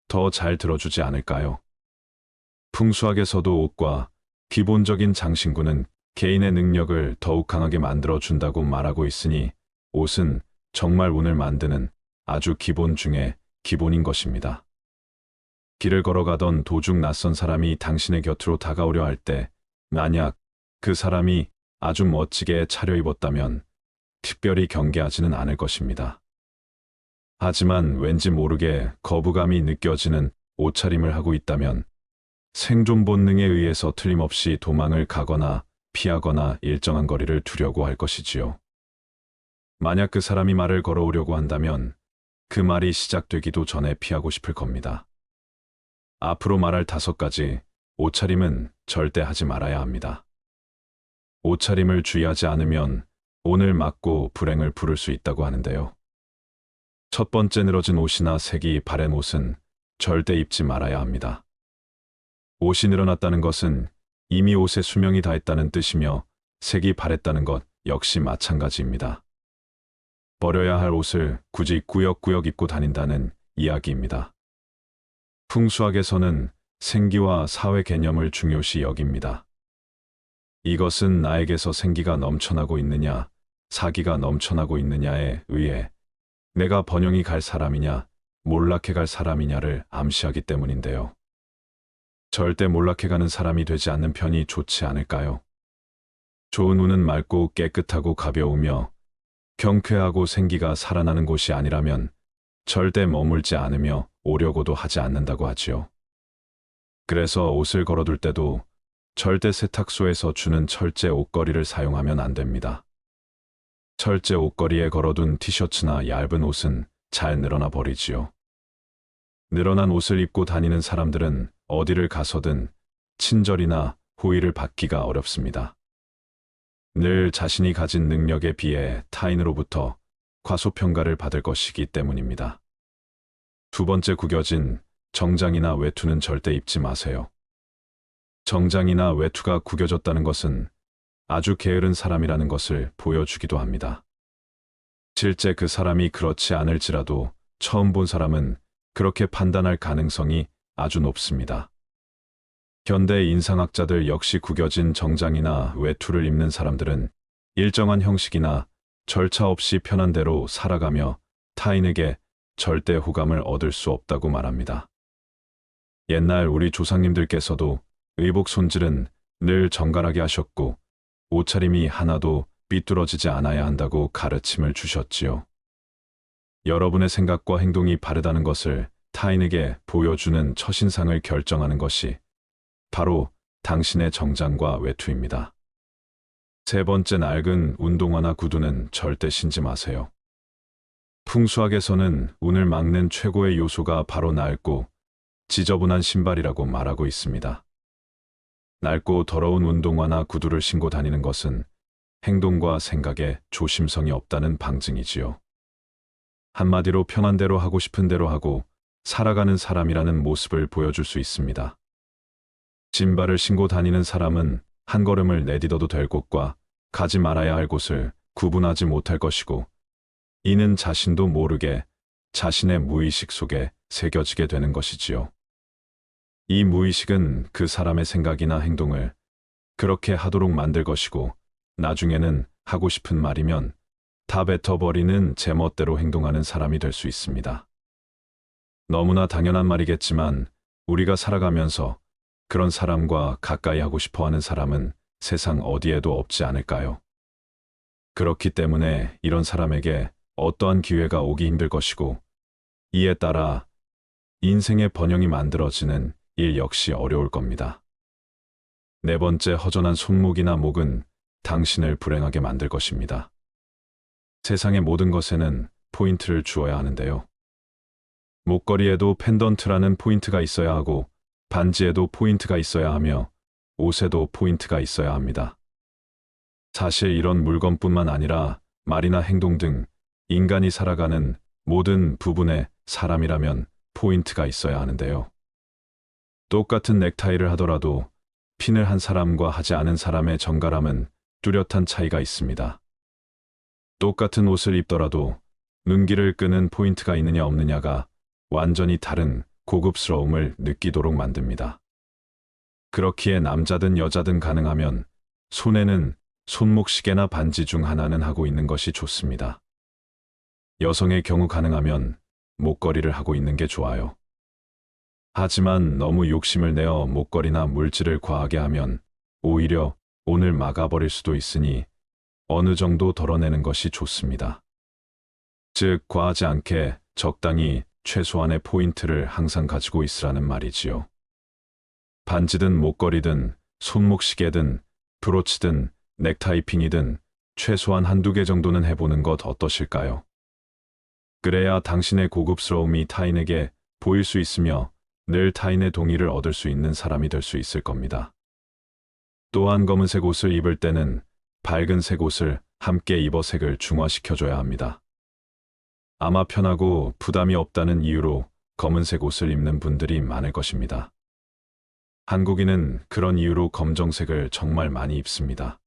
Speaker 1: 더 잘 들어주지 않을까요? 풍수학에서도 옷과 기본적인 장신구는 개인의 능력을 더욱 강하게 만들어준다고 말하고 있으니 옷은 정말 운을 만드는 아주 기본 중에 기본인 것입니다. 길을 걸어가던 도중 낯선 사람이 당신의 곁으로 다가오려 할 때 만약 그 사람이 아주 멋지게 차려입었다면 특별히 경계하지는 않을 것입니다. 하지만 왠지 모르게 거부감이 느껴지는 옷차림을 하고 있다면 생존 본능에 의해서 틀림없이 도망을 가거나 피하거나 일정한 거리를 두려고 할 것이지요. 만약 그 사람이 말을 걸어오려고 한다면 그 말이 시작되기도 전에 피하고 싶을 겁니다. 앞으로 말할 5가지 옷차림은 절대 하지 말아야 합니다. 옷차림을 주의하지 않으면 오늘 맞고 불행을 부를 수 있다고 하는데요. 첫 번째, 늘어진 옷이나 색이 바랜 옷은 절대 입지 말아야 합니다. 옷이 늘어났다는 것은 이미 옷의 수명이 다했다는 뜻이며 색이 바랬다는 것 역시 마찬가지입니다. 버려야 할 옷을 굳이 꾸역꾸역 입고 다닌다는 이야기입니다. 풍수학에서는 생기와 사회 개념을 중요시 여깁니다. 이것은 나에게서 생기가 넘쳐나고 있느냐, 사기가 넘쳐나고 있느냐에 의해 내가 번영이 갈 사람이냐, 몰락해 갈 사람이냐를 암시하기 때문인데요. 절대 몰락해가는 사람이 되지 않는 편이 좋지 않을까요? 좋은 운은 맑고 깨끗하고 가벼우며 경쾌하고 생기가 살아나는 곳이 아니라면 절대 머물지 않으며 오려고도 하지 않는다고 하지요. 그래서 옷을 걸어둘 때도 절대 세탁소에서 주는 철제 옷걸이를 사용하면 안 됩니다. 철제 옷걸이에 걸어둔 티셔츠나 얇은 옷은 잘 늘어나 버리지요. 늘어난 옷을 입고 다니는 사람들은 어디를 가서든 친절이나 호의를 받기가 어렵습니다. 늘 자신이 가진 능력에 비해 타인으로부터 과소평가를 받을 것이기 때문입니다. 두 번째, 구겨진 정장이나 외투는 절대 입지 마세요. 정장이나 외투가 구겨졌다는 것은 아주 게으른 사람이라는 것을 보여주기도 합니다. 실제 그 사람이 그렇지 않을지라도 처음 본 사람은 그렇게 판단할 가능성이 아주 높습니다. 현대 인상학자들 역시 구겨진 정장이나 외투를 입는 사람들은 일정한 형식이나 절차 없이 편한 대로 살아가며 타인에게 절대 호감을 얻을 수 없다고 말합니다. 옛날 우리 조상님들께서도 의복 손질은 늘 정갈하게 하셨고 옷차림이 하나도 삐뚤어지지 않아야 한다고 가르침을 주셨지요. 여러분의 생각과 행동이 바르다는 것을 타인에게 보여주는 첫인상을 결정하는 것이 바로 당신의 정장과 외투입니다. 세 번째, 낡은 운동화나 구두는 절대 신지 마세요. 풍수학에서는 운을 막는 최고의 요소가 바로 낡고 지저분한 신발이라고 말하고 있습니다. 낡고 더러운 운동화나 구두를 신고 다니는 것은 행동과 생각에 조심성이 없다는 방증이지요. 한마디로 편한 대로 하고 싶은 대로 하고 살아가는 사람이라는 모습을 보여줄 수 있습니다. 신발을 신고 다니는 사람은 한 걸음을 내딛어도 될 곳과 가지 말아야 할 곳을 구분하지 못할 것이고, 이는 자신도 모르게 자신의 무의식 속에 새겨지게 되는 것이지요. 이 무의식은 그 사람의 생각이나 행동을 그렇게 하도록 만들 것이고, 나중에는 하고 싶은 말이면 다 뱉어버리는 제멋대로 행동하는 사람이 될 수 있습니다. 너무나 당연한 말이겠지만 우리가 살아가면서 그런 사람과 가까이 하고 싶어 하는 사람은 세상 어디에도 없지 않을까요? 그렇기 때문에 이런 사람에게 어떠한 기회가 오기 힘들 것이고, 이에 따라 인생의 번영이 만들어지는 일 역시 어려울 겁니다. 네 번째, 허전한 손목이나 목은 당신을 불행하게 만들 것입니다. 세상의 모든 것에는 포인트를 주어야 하는데요. 목걸이에도 펜던트라는 포인트가 있어야 하고, 반지에도 포인트가 있어야 하며, 옷에도 포인트가 있어야 합니다. 사실 이런 물건뿐만 아니라 말이나 행동 등 인간이 살아가는 모든 부분에 사람이라면 포인트가 있어야 하는데요. 똑같은 넥타이를 하더라도 핀을 한 사람과 하지 않은 사람의 정갈함은 뚜렷한 차이가 있습니다. 똑같은 옷을 입더라도 눈길을 끄는 포인트가 있느냐 없느냐가 완전히 다른 고급스러움을 느끼도록 만듭니다. 그렇기에 남자든 여자든 가능하면 손에는 손목시계나 반지 중 하나는 하고 있는 것이 좋습니다. 여성의 경우 가능하면 목걸이를 하고 있는 게 좋아요. 하지만 너무 욕심을 내어 목걸이나 물질을 과하게 하면 오히려 온을 막아버릴 수도 있으니 어느 정도 덜어내는 것이 좋습니다. 즉, 과하지 않게 적당히 최소한의 포인트를 항상 가지고 있으라는 말이지요. 반지든 목걸이든 손목시계든 브로치든 넥타이핀이든 최소한 한두 개 정도는 해보는 것 어떠실까요? 그래야 당신의 고급스러움이 타인에게 보일 수 있으며 늘 타인의 동의를 얻을 수 있는 사람이 될 수 있을 겁니다. 또한 검은색 옷을 입을 때는 밝은 색 옷을 함께 입어 색을 중화시켜줘야 합니다. 아마 편하고 부담이 없다는 이유로 검은색 옷을 입는 분들이 많을 것입니다. 한국인은 그런 이유로 검정색을 정말 많이 입습니다.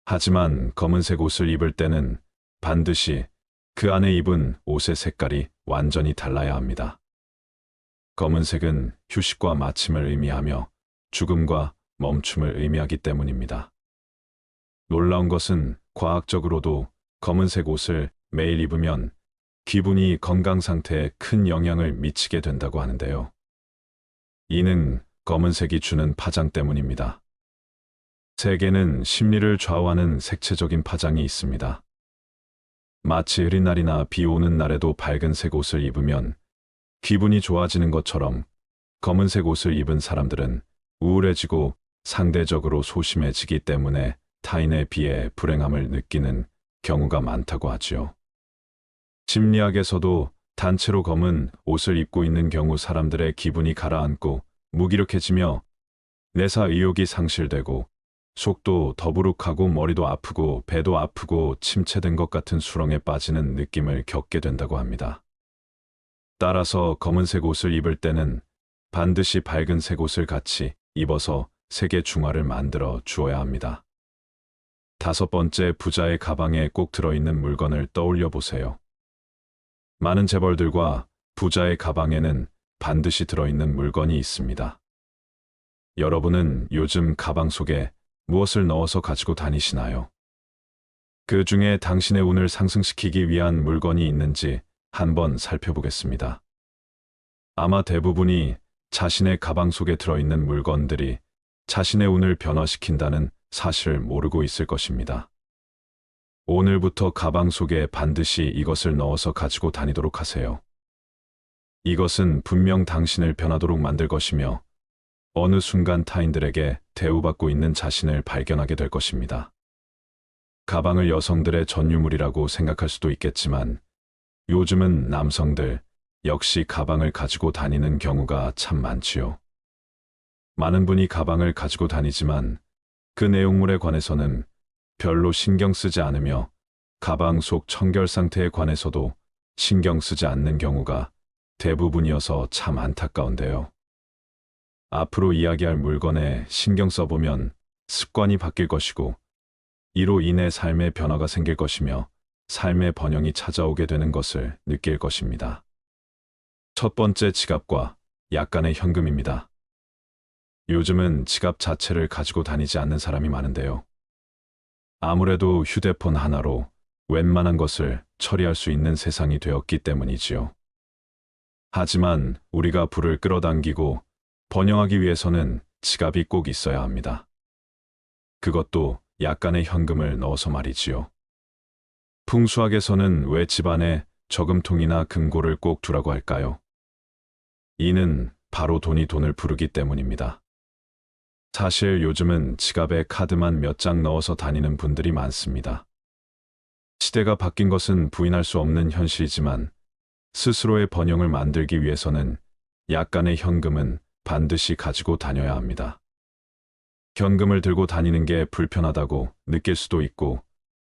Speaker 1: 하지만 검은색 옷을 입을 때는 반드시 그 안에 입은 옷의 색깔이 완전히 달라야 합니다. 검은색은 휴식과 마침을 의미하며 죽음과 멈춤을 의미하기 때문입니다. 놀라운 것은 과학적으로도 검은색 옷을 매일 입으면 기분이 건강 상태에 큰 영향을 미치게 된다고 하는데요. 이는 검은색이 주는 파장 때문입니다. 세계는 심리를 좌우하는 색채적인 파장이 있습니다. 마치 흐린 날이나 비 오는 날에도 밝은색 옷을 입으면 기분이 좋아지는 것처럼 검은색 옷을 입은 사람들은 우울해지고 상대적으로 소심해지기 때문에 타인에 비해 불행함을 느끼는 경우가 많다고 하지요. 심리학에서도 단체로 검은 옷을 입고 있는 경우 사람들의 기분이 가라앉고 무기력해지며 내사 의욕이 상실되고 속도 더부룩하고 머리도 아프고 배도 아프고 침체된 것 같은 수렁에 빠지는 느낌을 겪게 된다고 합니다. 따라서 검은색 옷을 입을 때는 반드시 밝은색 옷을 같이 입어서 색의 중화를 만들어 주어야 합니다. 5번째, 부자의 가방에 꼭 들어있는 물건을 떠올려 보세요. 많은 재벌들과 부자의 가방에는 반드시 들어있는 물건이 있습니다. 여러분은 요즘 가방 속에 무엇을 넣어서 가지고 다니시나요? 그 중에 당신의 운을 상승시키기 위한 물건이 있는지 한번 살펴보겠습니다. 아마 대부분이 자신의 가방 속에 들어있는 물건들이 자신의 운을 변화시킨다는 사실을 모르고 있을 것입니다. 오늘부터 가방 속에 반드시 이것을 넣어서 가지고 다니도록 하세요. 이것은 분명 당신을 변하도록 만들 것이며 어느 순간 타인들에게 대우받고 있는 자신을 발견하게 될 것입니다. 가방을 여성들의 전유물이라고 생각할 수도 있겠지만 요즘은 남성들 역시 가방을 가지고 다니는 경우가 참 많지요. 많은 분이 가방을 가지고 다니지만 그 내용물에 관해서는 별로 신경 쓰지 않으며 가방 속 청결 상태에 관해서도 신경 쓰지 않는 경우가 대부분이어서 참 안타까운데요. 앞으로 이야기할 물건에 신경 써보면 습관이 바뀔 것이고 이로 인해 삶의 변화가 생길 것이며 삶의 번영이 찾아오게 되는 것을 느낄 것입니다. 첫 번째, 지갑과 약간의 현금입니다. 요즘은 지갑 자체를 가지고 다니지 않는 사람이 많은데요. 아무래도 휴대폰 하나로 웬만한 것을 처리할 수 있는 세상이 되었기 때문이지요. 하지만 우리가 부를 끌어당기고 번영하기 위해서는 지갑이 꼭 있어야 합니다. 그것도 약간의 현금을 넣어서 말이지요. 풍수학에서는 왜 집안에 저금통이나 금고를 꼭 두라고 할까요? 이는 바로 돈이 돈을 부르기 때문입니다. 사실 요즘은 지갑에 카드만 몇 장 넣어서 다니는 분들이 많습니다. 시대가 바뀐 것은 부인할 수 없는 현실이지만 스스로의 번영을 만들기 위해서는 약간의 현금은 반드시 가지고 다녀야 합니다. 현금을 들고 다니는 게 불편하다고 느낄 수도 있고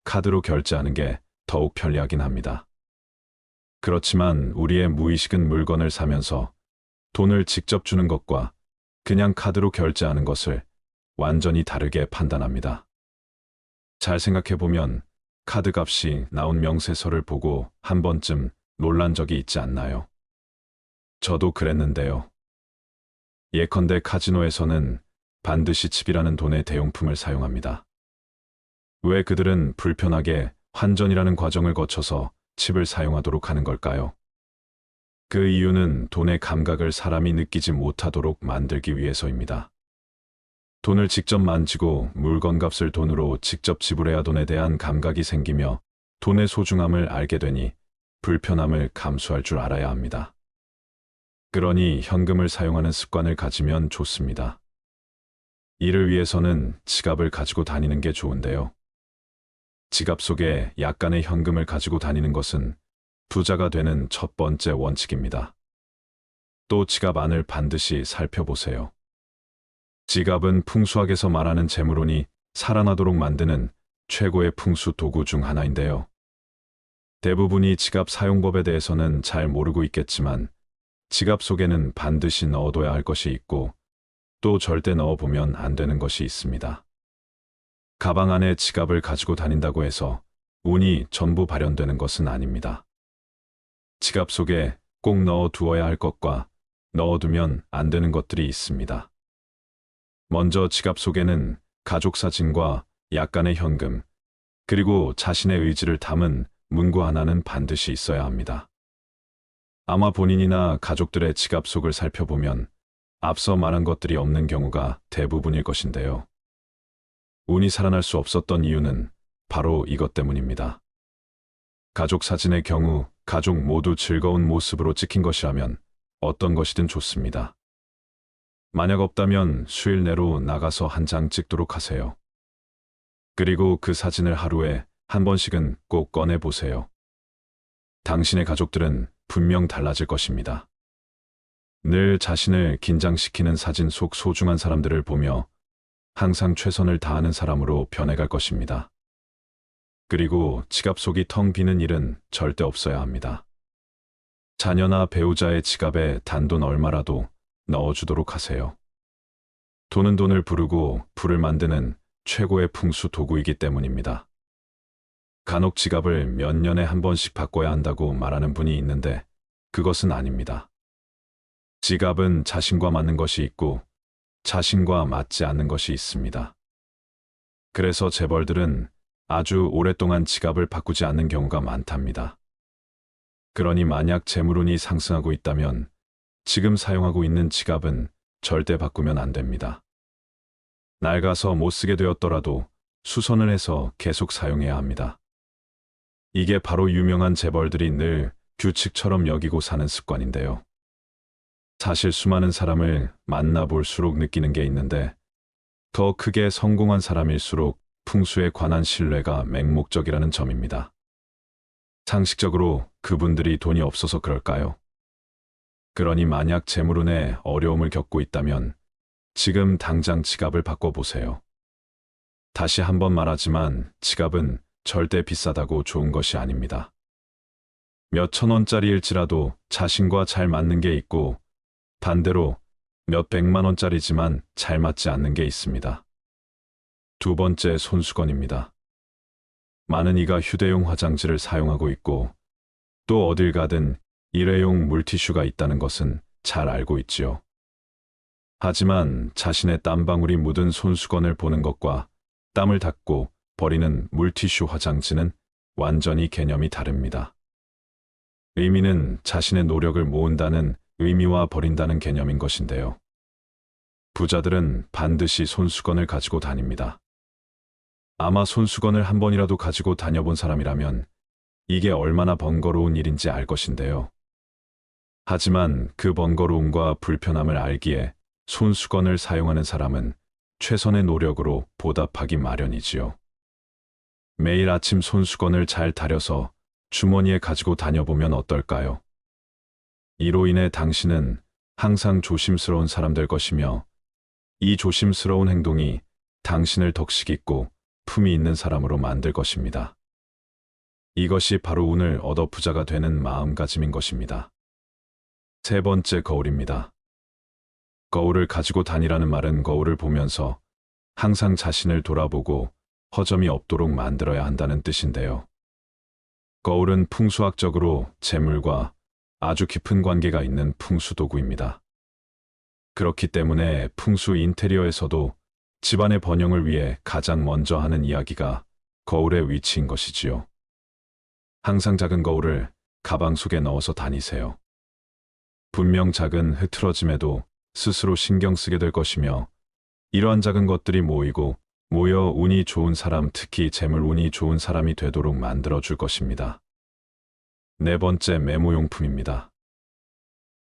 Speaker 1: 카드로 결제하는 게 더욱 편리하긴 합니다. 그렇지만 우리의 무의식은 물건을 사면서 돈을 직접 주는 것과 그냥 카드로 결제하는 것을 완전히 다르게 판단합니다. 잘 생각해보면 카드 값이 나온 명세서를 보고 한 번쯤 놀란 적이 있지 않나요? 저도 그랬는데요. 예컨대 카지노에서는 반드시 칩이라는 돈의 대용품을 사용합니다. 왜 그들은 불편하게 환전이라는 과정을 거쳐서 칩을 사용하도록 하는 걸까요? 그 이유는 돈의 감각을 사람이 느끼지 못하도록 만들기 위해서입니다. 돈을 직접 만지고 물건값을 돈으로 직접 지불해야 돈에 대한 감각이 생기며 돈의 소중함을 알게 되니 불편함을 감수할 줄 알아야 합니다. 그러니 현금을 사용하는 습관을 가지면 좋습니다. 이를 위해서는 지갑을 가지고 다니는 게 좋은데요. 지갑 속에 약간의 현금을 가지고 다니는 것은 부자가 되는 첫 번째 원칙입니다. 또 지갑 안을 반드시 살펴보세요. 지갑은 풍수학에서 말하는 재물운이 살아나도록 만드는 최고의 풍수 도구 중 하나인데요. 대부분이 지갑 사용법에 대해서는 잘 모르고 있겠지만 지갑 속에는 반드시 넣어둬야 할 것이 있고 또 절대 넣어보면 안 되는 것이 있습니다. 가방 안에 지갑을 가지고 다닌다고 해서 운이 전부 발현되는 것은 아닙니다. 지갑 속에 꼭 넣어두어야 할 것과 넣어두면 안 되는 것들이 있습니다. 먼저 지갑 속에는 가족 사진과 약간의 현금, 그리고 자신의 의지를 담은 문구 하나는 반드시 있어야 합니다. 아마 본인이나 가족들의 지갑 속을 살펴보면 앞서 말한 것들이 없는 경우가 대부분일 것인데요. 운이 살아날 수 없었던 이유는 바로 이것 때문입니다. 가족 사진의 경우 가족 모두 즐거운 모습으로 찍힌 것이라면 어떤 것이든 좋습니다. 만약 없다면 수일 내로 나가서 한 장 찍도록 하세요. 그리고 그 사진을 하루에 한 번씩은 꼭 꺼내 보세요. 당신의 가족들은 분명 달라질 것입니다. 늘 자신을 긴장시키는 사진 속 소중한 사람들을 보며 항상 최선을 다하는 사람으로 변해갈 것입니다. 그리고 지갑 속이 텅 비는 일은 절대 없어야 합니다. 자녀나 배우자의 지갑에 단돈 얼마라도 넣어주도록 하세요. 돈은 돈을 부르고 불을 만드는 최고의 풍수 도구이기 때문입니다. 간혹 지갑을 몇 년에 한 번씩 바꿔야 한다고 말하는 분이 있는데 그것은 아닙니다. 지갑은 자신과 맞는 것이 있고 자신과 맞지 않는 것이 있습니다. 그래서 재벌들은 아주 오랫동안 지갑을 바꾸지 않는 경우가 많답니다. 그러니 만약 재물운이 상승하고 있다면 지금 사용하고 있는 지갑은 절대 바꾸면 안 됩니다. 낡아서 못 쓰게 되었더라도 수선을 해서 계속 사용해야 합니다. 이게 바로 유명한 재벌들이 늘 규칙처럼 여기고 사는 습관인데요. 사실 수많은 사람을 만나볼수록 느끼는 게 있는데 더 크게 성공한 사람일수록 풍수에 관한 신뢰가 맹목적이라는 점입니다. 상식적으로 그분들이 돈이 없어서 그럴까요? 그러니 만약 재물운에 어려움을 겪고 있다면 지금 당장 지갑을 바꿔보세요. 다시 한번 말하지만 지갑은 절대 비싸다고 좋은 것이 아닙니다. 몇천 원짜리일지라도 자신과 잘 맞는 게 있고 반대로 몇 백만 원짜리지만 잘 맞지 않는 게 있습니다. 두 번째, 손수건입니다. 많은 이가 휴대용 화장지를 사용하고 있고 또 어딜 가든 일회용 물티슈가 있다는 것은 잘 알고 있지요. 하지만 자신의 땀방울이 묻은 손수건을 보는 것과 땀을 닦고 버리는 물티슈 화장지는 완전히 개념이 다릅니다. 의미는 자신의 노력을 모은다는 의미와 버린다는 개념인 것인데요. 부자들은 반드시 손수건을 가지고 다닙니다. 아마 손수건을 한 번이라도 가지고 다녀본 사람이라면 이게 얼마나 번거로운 일인지 알 것인데요. 하지만 그 번거로움과 불편함을 알기에 손수건을 사용하는 사람은 최선의 노력으로 보답하기 마련이지요. 매일 아침 손수건을 잘 다려서 주머니에 가지고 다녀보면 어떨까요? 이로 인해 당신은 항상 조심스러운 사람 될 것이며 이 조심스러운 행동이 당신을 덕식 있고 품위 있는 사람으로 만들 것입니다. 이것이 바로 운을 얻어 부자가 되는 마음가짐인 것입니다. 세 번째, 거울입니다. 거울을 가지고 다니라는 말은 거울을 보면서 항상 자신을 돌아보고 허점이 없도록 만들어야 한다는 뜻인데요. 거울은 풍수학적으로 재물과 아주 깊은 관계가 있는 풍수도구입니다. 그렇기 때문에 풍수 인테리어에서도 집안의 번영을 위해 가장 먼저 하는 이야기가 거울의 위치인 것이지요. 항상 작은 거울을 가방 속에 넣어서 다니세요. 분명 작은 흐트러짐에도 스스로 신경 쓰게 될 것이며 이러한 작은 것들이 모여 운이 좋은 사람, 특히 재물 운이 좋은 사람이 되도록 만들어줄 것입니다. 네 번째, 메모용품입니다.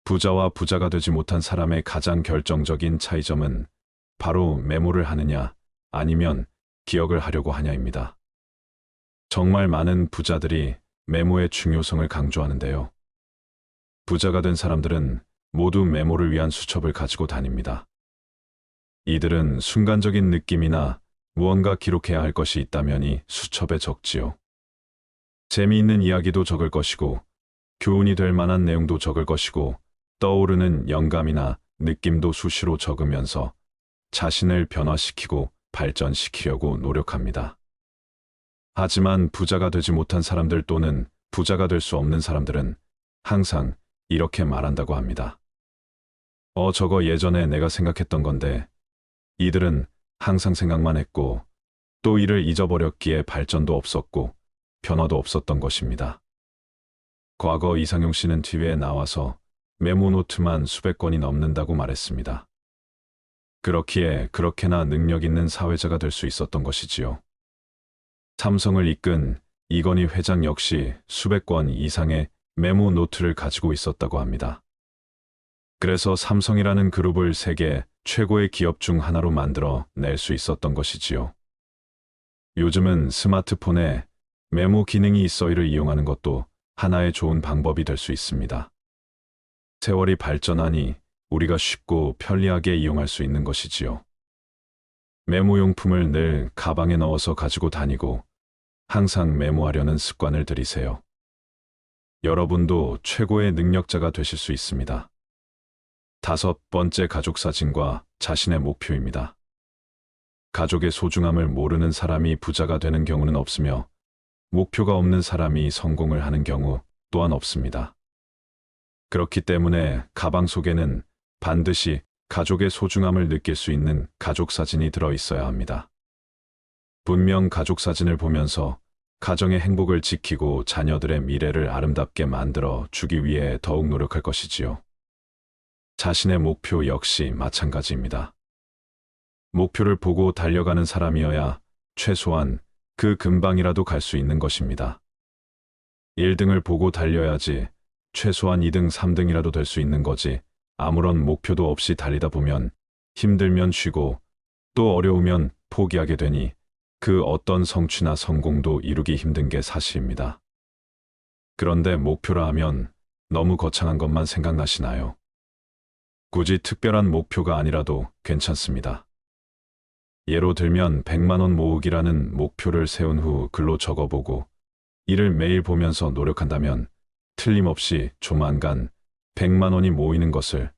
Speaker 1: 부자와 부자가 되지 못한 사람의 가장 결정적인 차이점은 바로 메모를 하느냐 아니면 기억을 하려고 하냐입니다. 정말 많은 부자들이 메모의 중요성을 강조하는데요. 부자가 된 사람들은 모두 메모를 위한 수첩을 가지고 다닙니다. 이들은 순간적인 느낌이나 무언가 기록해야 할 것이 있다면이 수첩에 적지요. 재미있는 이야기도 적을 것이고 교훈이 될 만한 내용도 적을 것이고 떠오르는 영감이나 느낌도 수시로 적으면서 자신을 변화시키고 발전시키려고 노력합니다. 하지만 부자가 되지 못한 사람들 또는 부자가 될 수 없는 사람들은 항상 이렇게 말한다고 합니다. 저거 예전에 내가 생각했던 건데. 이들은 항상 생각만 했고 또 이를 잊어버렸기에 발전도 없었고 변화도 없었던 것입니다. 과거 이상용 씨는 TV에 나와서 메모 노트만 수백 건이 넘는다고 말했습니다. 그렇기에 그렇게나 능력 있는 사회자가 될 수 있었던 것이지요. 삼성을 이끈 이건희 회장 역시 수백 건 이상의 메모 노트를 가지고 있었다고 합니다. 그래서 삼성이라는 그룹을 세계 최고의 기업 중 하나로 만들어 낼 수 있었던 것이지요. 요즘은 스마트폰에 메모 기능이 있어 이를 이용하는 것도 하나의 좋은 방법이 될 수 있습니다. 세월이 발전하니 우리가 쉽고 편리하게 이용할 수 있는 것이지요. 메모용품을 늘 가방에 넣어서 가지고 다니고 항상 메모하려는 습관을 들이세요. 여러분도 최고의 능력자가 되실 수 있습니다. 5번째, 가족 사진과 자신의 목표입니다. 가족의 소중함을 모르는 사람이 부자가 되는 경우는 없으며 목표가 없는 사람이 성공을 하는 경우 또한 없습니다. 그렇기 때문에 가방 속에는 반드시 가족의 소중함을 느낄 수 있는 가족 사진이 들어 있어야 합니다. 분명 가족 사진을 보면서 가정의 행복을 지키고 자녀들의 미래를 아름답게 만들어 주기 위해 더욱 노력할 것이지요. 자신의 목표 역시 마찬가지입니다. 목표를 보고 달려가는 사람이어야 최소한 그 근방이라도 갈 수 있는 것입니다. 1등을 보고 달려야지 최소한 2등, 3등이라도 될 수 있는 거지, 아무런 목표도 없이 달리다 보면 힘들면 쉬고 또 어려우면 포기하게 되니 그 어떤 성취나 성공도 이루기 힘든 게 사실입니다. 그런데 목표라 하면 너무 거창한 것만 생각나시나요? 굳이 특별한 목표가 아니라도 괜찮습니다. 예로 들면 100만 원 모으기라는 목표를 세운 후 글로 적어보고 이를 매일 보면서 노력한다면 틀림없이 조만간 100만 원이 모이는 것을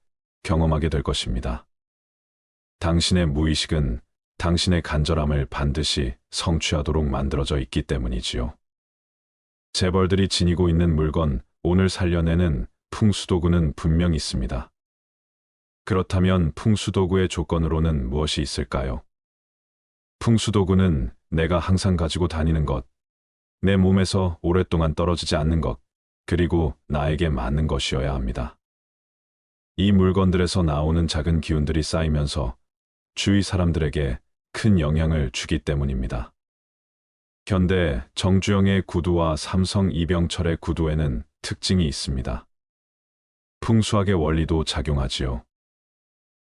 Speaker 1: 경험하게 될 것입니다. 당신의 무의식은 당신의 간절함을 반드시 성취하도록 만들어져 있기 때문이지요. 재벌들이 지니고 있는 물건, 오늘 살려내는 풍수도구는 분명 있습니다. 그렇다면 풍수도구의 조건으로는 무엇이 있을까요? 풍수도구는 내가 항상 가지고 다니는 것, 내 몸에서 오랫동안 떨어지지 않는 것, 그리고 나에게 맞는 것이어야 합니다. 이 물건들에서 나오는 작은 기운들이 쌓이면서 주위 사람들에게 큰 영향을 주기 때문입니다. 현대 정주영의 구두와 삼성 이병철의 구두에는 특징이 있습니다. 풍수학의 원리도 작용하지요.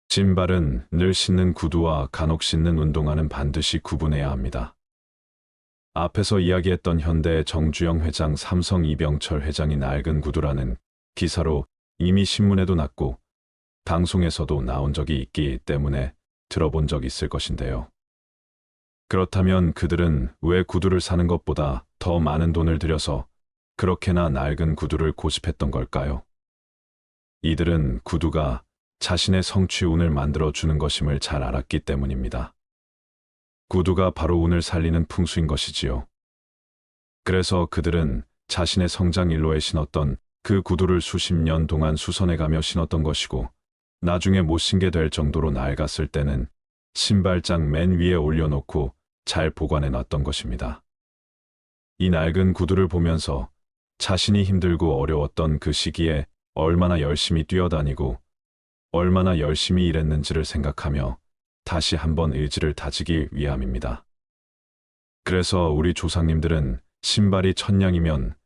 Speaker 1: 신발은 늘 신는 구두와 간혹 신는 운동화는 반드시 구분해야 합니다. 앞에서 이야기했던 현대 정주영 회장, 삼성 이병철 회장이 낡은 구두라는 기사로 이미 신문에도 났고 방송에서도 나온 적이 있기 때문에 들어본 적 있을 것인데요. 그렇다면 그들은 왜 구두를 사는 것보다 더 많은 돈을 들여서 그렇게나 낡은 구두를 고집했던 걸까요? 이들은 구두가 자신의 성취운을 만들어주는 것임을 잘 알았기 때문입니다. 구두가 바로 운을 살리는 풍수인 것이지요. 그래서 그들은 자신의 성장 일로에 신었던 그 구두를 수십 년 동안 수선해가며 신었던 것이고, 나중에 못 신게 될 정도로 낡았을 때는 신발장 맨 위에 올려놓고 잘 보관해 놨던 것입니다. 이 낡은 구두를 보면서 자신이 힘들고 어려웠던 그 시기에 얼마나 열심히 뛰어다니고 얼마나 열심히 일했는지를 생각하며 다시 한번 의지를 다지기 위함입니다. 그래서 우리 조상님들은 신발이 1000냥이면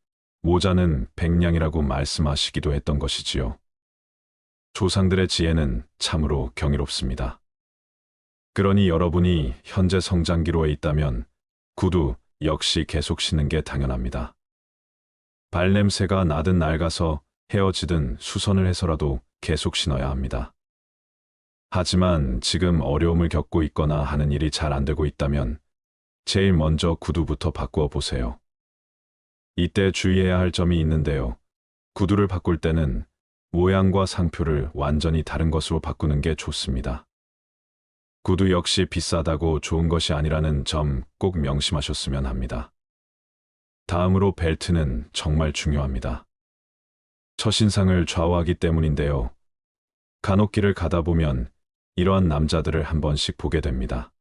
Speaker 1: 모자는 100냥이라고 말씀하시기도 했던 것이지요. 조상들의 지혜는 참으로 경이롭습니다. 그러니 여러분이 현재 성장기로에 있다면 구두 역시 계속 신는 게 당연합니다. 발냄새가 나든 낡아서 헤어지든 수선을 해서라도 계속 신어야 합니다. 하지만 지금 어려움을 겪고 있거나 하는 일이 잘 안 되고 있다면 제일 먼저 구두부터 바꾸어 보세요. 이때 주의해야 할 점이 있는데요. 구두를 바꿀 때는 모양과 상표를 완전히 다른 것으로 바꾸는 게 좋습니다. 구두 역시 비싸다고 좋은 것이 아니라는 점 꼭 명심하셨으면 합니다. 다음으로 벨트는 정말 중요합니다. 첫인상을 좌우하기 때문인데요. 간혹 길을 가다 보면 이러한 남자들을 한 번씩 보게 됩니다.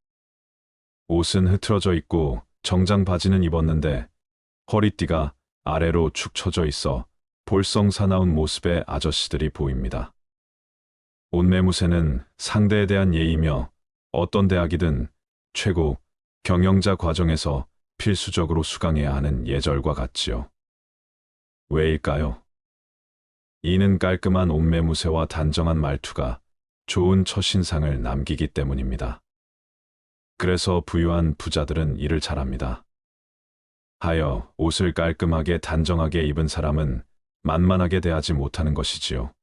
Speaker 1: 옷은 흐트러져 있고 정장 바지는 입었는데 허리띠가 아래로 축 처져 있어 볼썽사나운 모습의 아저씨들이 보입니다. 옷매무새는 상대에 대한 예의며 어떤 대학이든 최고 경영자 과정에서 필수적으로 수강해야 하는 예절과 같지요. 왜일까요? 이는 깔끔한 옷매무새와 단정한 말투가 좋은 첫인상을 남기기 때문입니다. 그래서 부유한 부자들은 이를 잘합니다. 하여 옷을 깔끔하게 단정하게 입은 사람은 만만하게 대하지 못하는 것이지요.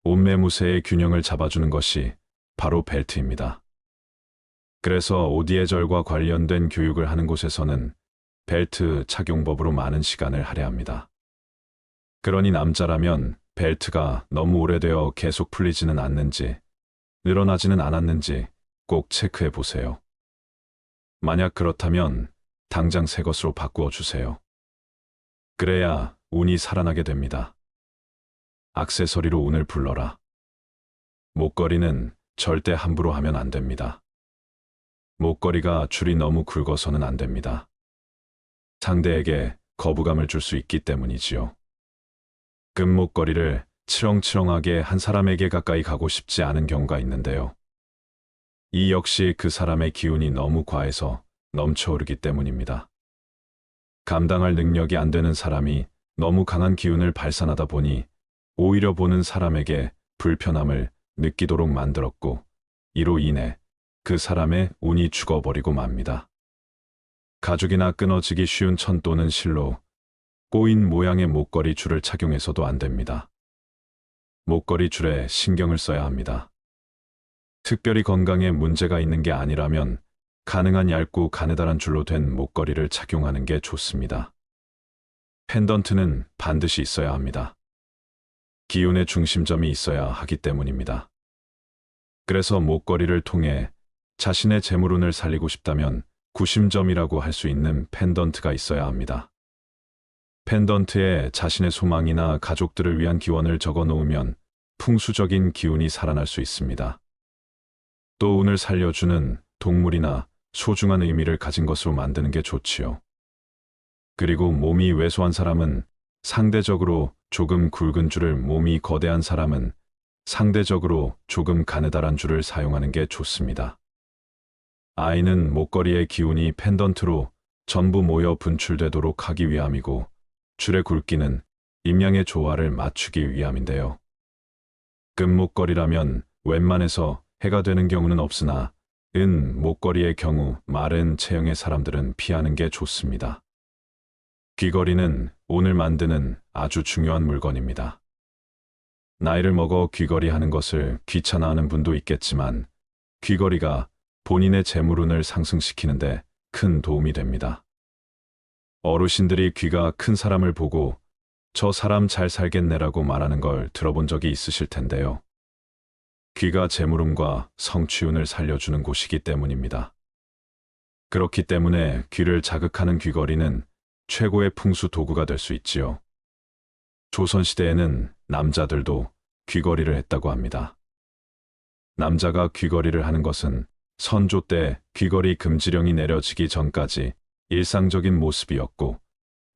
Speaker 1: 옷매무새의 균형을 잡아주는 것이 바로 벨트입니다. 그래서 옷 예절과 관련된 교육을 하는 곳에서는 벨트 착용법으로 많은 시간을 할애합니다. 그러니 남자라면 벨트가 너무 오래되어 계속 풀리지는 않는지, 늘어나지는 않았는지 꼭 체크해 보세요. 만약 그렇다면 당장 새 것으로 바꾸어 주세요. 그래야 운이 살아나게 됩니다. 액세서리로 운을 불러라. 목걸이는 절대 함부로 하면 안 됩니다. 목걸이가 줄이 너무 굵어서는 안 됩니다. 상대에게 거부감을 줄 수 있기 때문이지요. 금목걸이를 치렁치렁하게 한 사람에게 가까이 가고 싶지 않은 경우가 있는데요. 이 역시 그 사람의 기운이 너무 과해서 넘쳐오르기 때문입니다. 감당할 능력이 안 되는 사람이 너무 강한 기운을 발산하다 보니 오히려 보는 사람에게 불편함을 느끼도록 만들었고, 이로 인해 그 사람의 운이 죽어버리고 맙니다. 가죽이나 끊어지기 쉬운 천 또는 실로 꼬인 모양의 목걸이 줄을 착용해서도 안 됩니다. 목걸이 줄에 신경을 써야 합니다. 특별히 건강에 문제가 있는 게 아니라면 가능한 얇고 가느다란 줄로 된 목걸이를 착용하는 게 좋습니다. 펜던트는 반드시 있어야 합니다. 기운의 중심점이 있어야 하기 때문입니다. 그래서 목걸이를 통해 자신의 재물운을 살리고 싶다면 구심점이라고 할 수 있는 펜던트가 있어야 합니다. 펜던트에 자신의 소망이나 가족들을 위한 기원을 적어 놓으면 풍수적인 기운이 살아날 수 있습니다. 또 운을 살려주는 동물이나 소중한 의미를 가진 것으로 만드는 게 좋지요. 그리고 몸이 왜소한 사람은 상대적으로 조금 굵은 줄을, 몸이 거대한 사람은 상대적으로 조금 가느다란 줄을 사용하는 게 좋습니다. 아이는 목걸이의 기운이 펜던트로 전부 모여 분출되도록 하기 위함이고, 줄의 굵기는 임양의 조화를 맞추기 위함인데요. 금목걸이라면 웬만해서 해가 되는 경우는 없으나 은 목걸이의 경우 마른 체형의 사람들은 피하는 게 좋습니다. 귀걸이는 운을 만드는 아주 중요한 물건입니다. 나이를 먹어 귀걸이 하는 것을 귀찮아하는 분도 있겠지만 귀걸이가 본인의 재물운을 상승시키는데 큰 도움이 됩니다. 어르신들이 귀가 큰 사람을 보고 저 사람 잘 살겠네라고 말하는 걸 들어본 적이 있으실 텐데요. 귀가 재물운과 성취운을 살려주는 곳이기 때문입니다. 그렇기 때문에 귀를 자극하는 귀걸이는 최고의 풍수 도구가 될 수 있지요. 조선시대에는 남자들도 귀걸이를 했다고 합니다. 남자가 귀걸이를 하는 것은 선조 때 귀걸이 금지령이 내려지기 전까지 일상적인 모습이었고,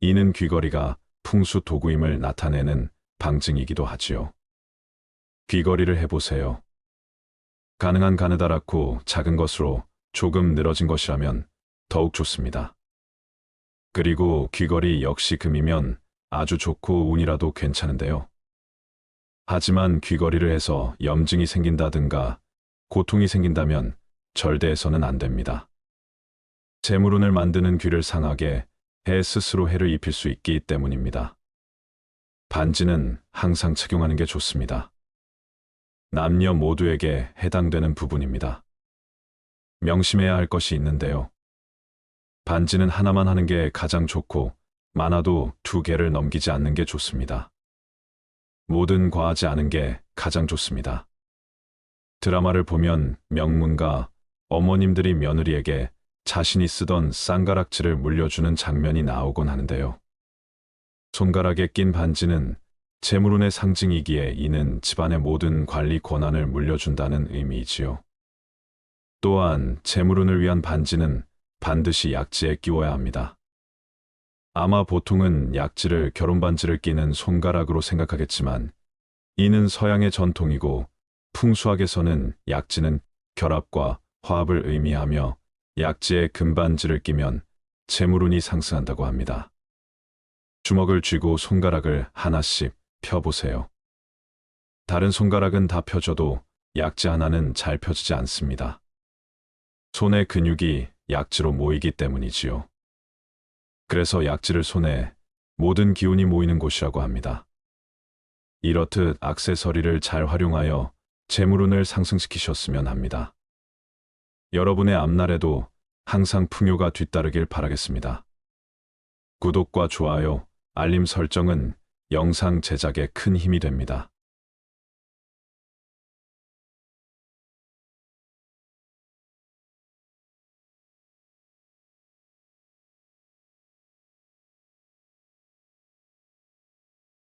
Speaker 1: 이는 귀걸이가 풍수 도구임을 나타내는 방증이기도 하지요. 귀걸이를 해보세요. 가능한 가느다랗고 작은 것으로 조금 늘어진 것이라면 더욱 좋습니다. 그리고 귀걸이 역시 금이면 아주 좋고 운이라도 괜찮은데요. 하지만 귀걸이를 해서 염증이 생긴다든가 고통이 생긴다면 절대해서는 안 됩니다. 재물운을 만드는 귀를 상하게 해 스스로 해를 입힐 수 있기 때문입니다. 반지는 항상 착용하는 게 좋습니다. 남녀 모두에게 해당되는 부분입니다. 명심해야 할 것이 있는데요. 반지는 하나만 하는 게 가장 좋고, 많아도 2개를 넘기지 않는 게 좋습니다. 뭐든 과하지 않은 게 가장 좋습니다. 드라마를 보면 명문가 어머님들이 며느리에게 자신이 쓰던 쌍가락질을 물려주는 장면이 나오곤 하는데요. 손가락에 낀 반지는 재물운의 상징이기에 이는 집안의 모든 관리 권한을 물려준다는 의미이지요. 또한 재물운을 위한 반지는 반드시 약지에 끼워야 합니다. 아마 보통은 약지를 결혼반지를 끼는 손가락으로 생각하겠지만 이는 서양의 전통이고, 풍수학에서는 약지는 결합과 화합을 의미하며 약지에 금반지를 끼면 재물운이 상승한다고 합니다. 주먹을 쥐고 손가락을 하나씩 펴보세요. 다른 손가락은 다 펴져도 약지 하나는 잘 펴지지 않습니다. 손의 근육이 약지로 모이기 때문이지요. 그래서 약지를 손에 모든 기운이 모이는 곳이라고 합니다. 이렇듯 액세서리를 잘 활용하여 재물운을 상승시키셨으면 합니다. 여러분의 앞날에도 항상 풍요가 뒤따르길 바라겠습니다. 구독과 좋아요, 알림 설정은 영상 제작에 큰 힘이 됩니다.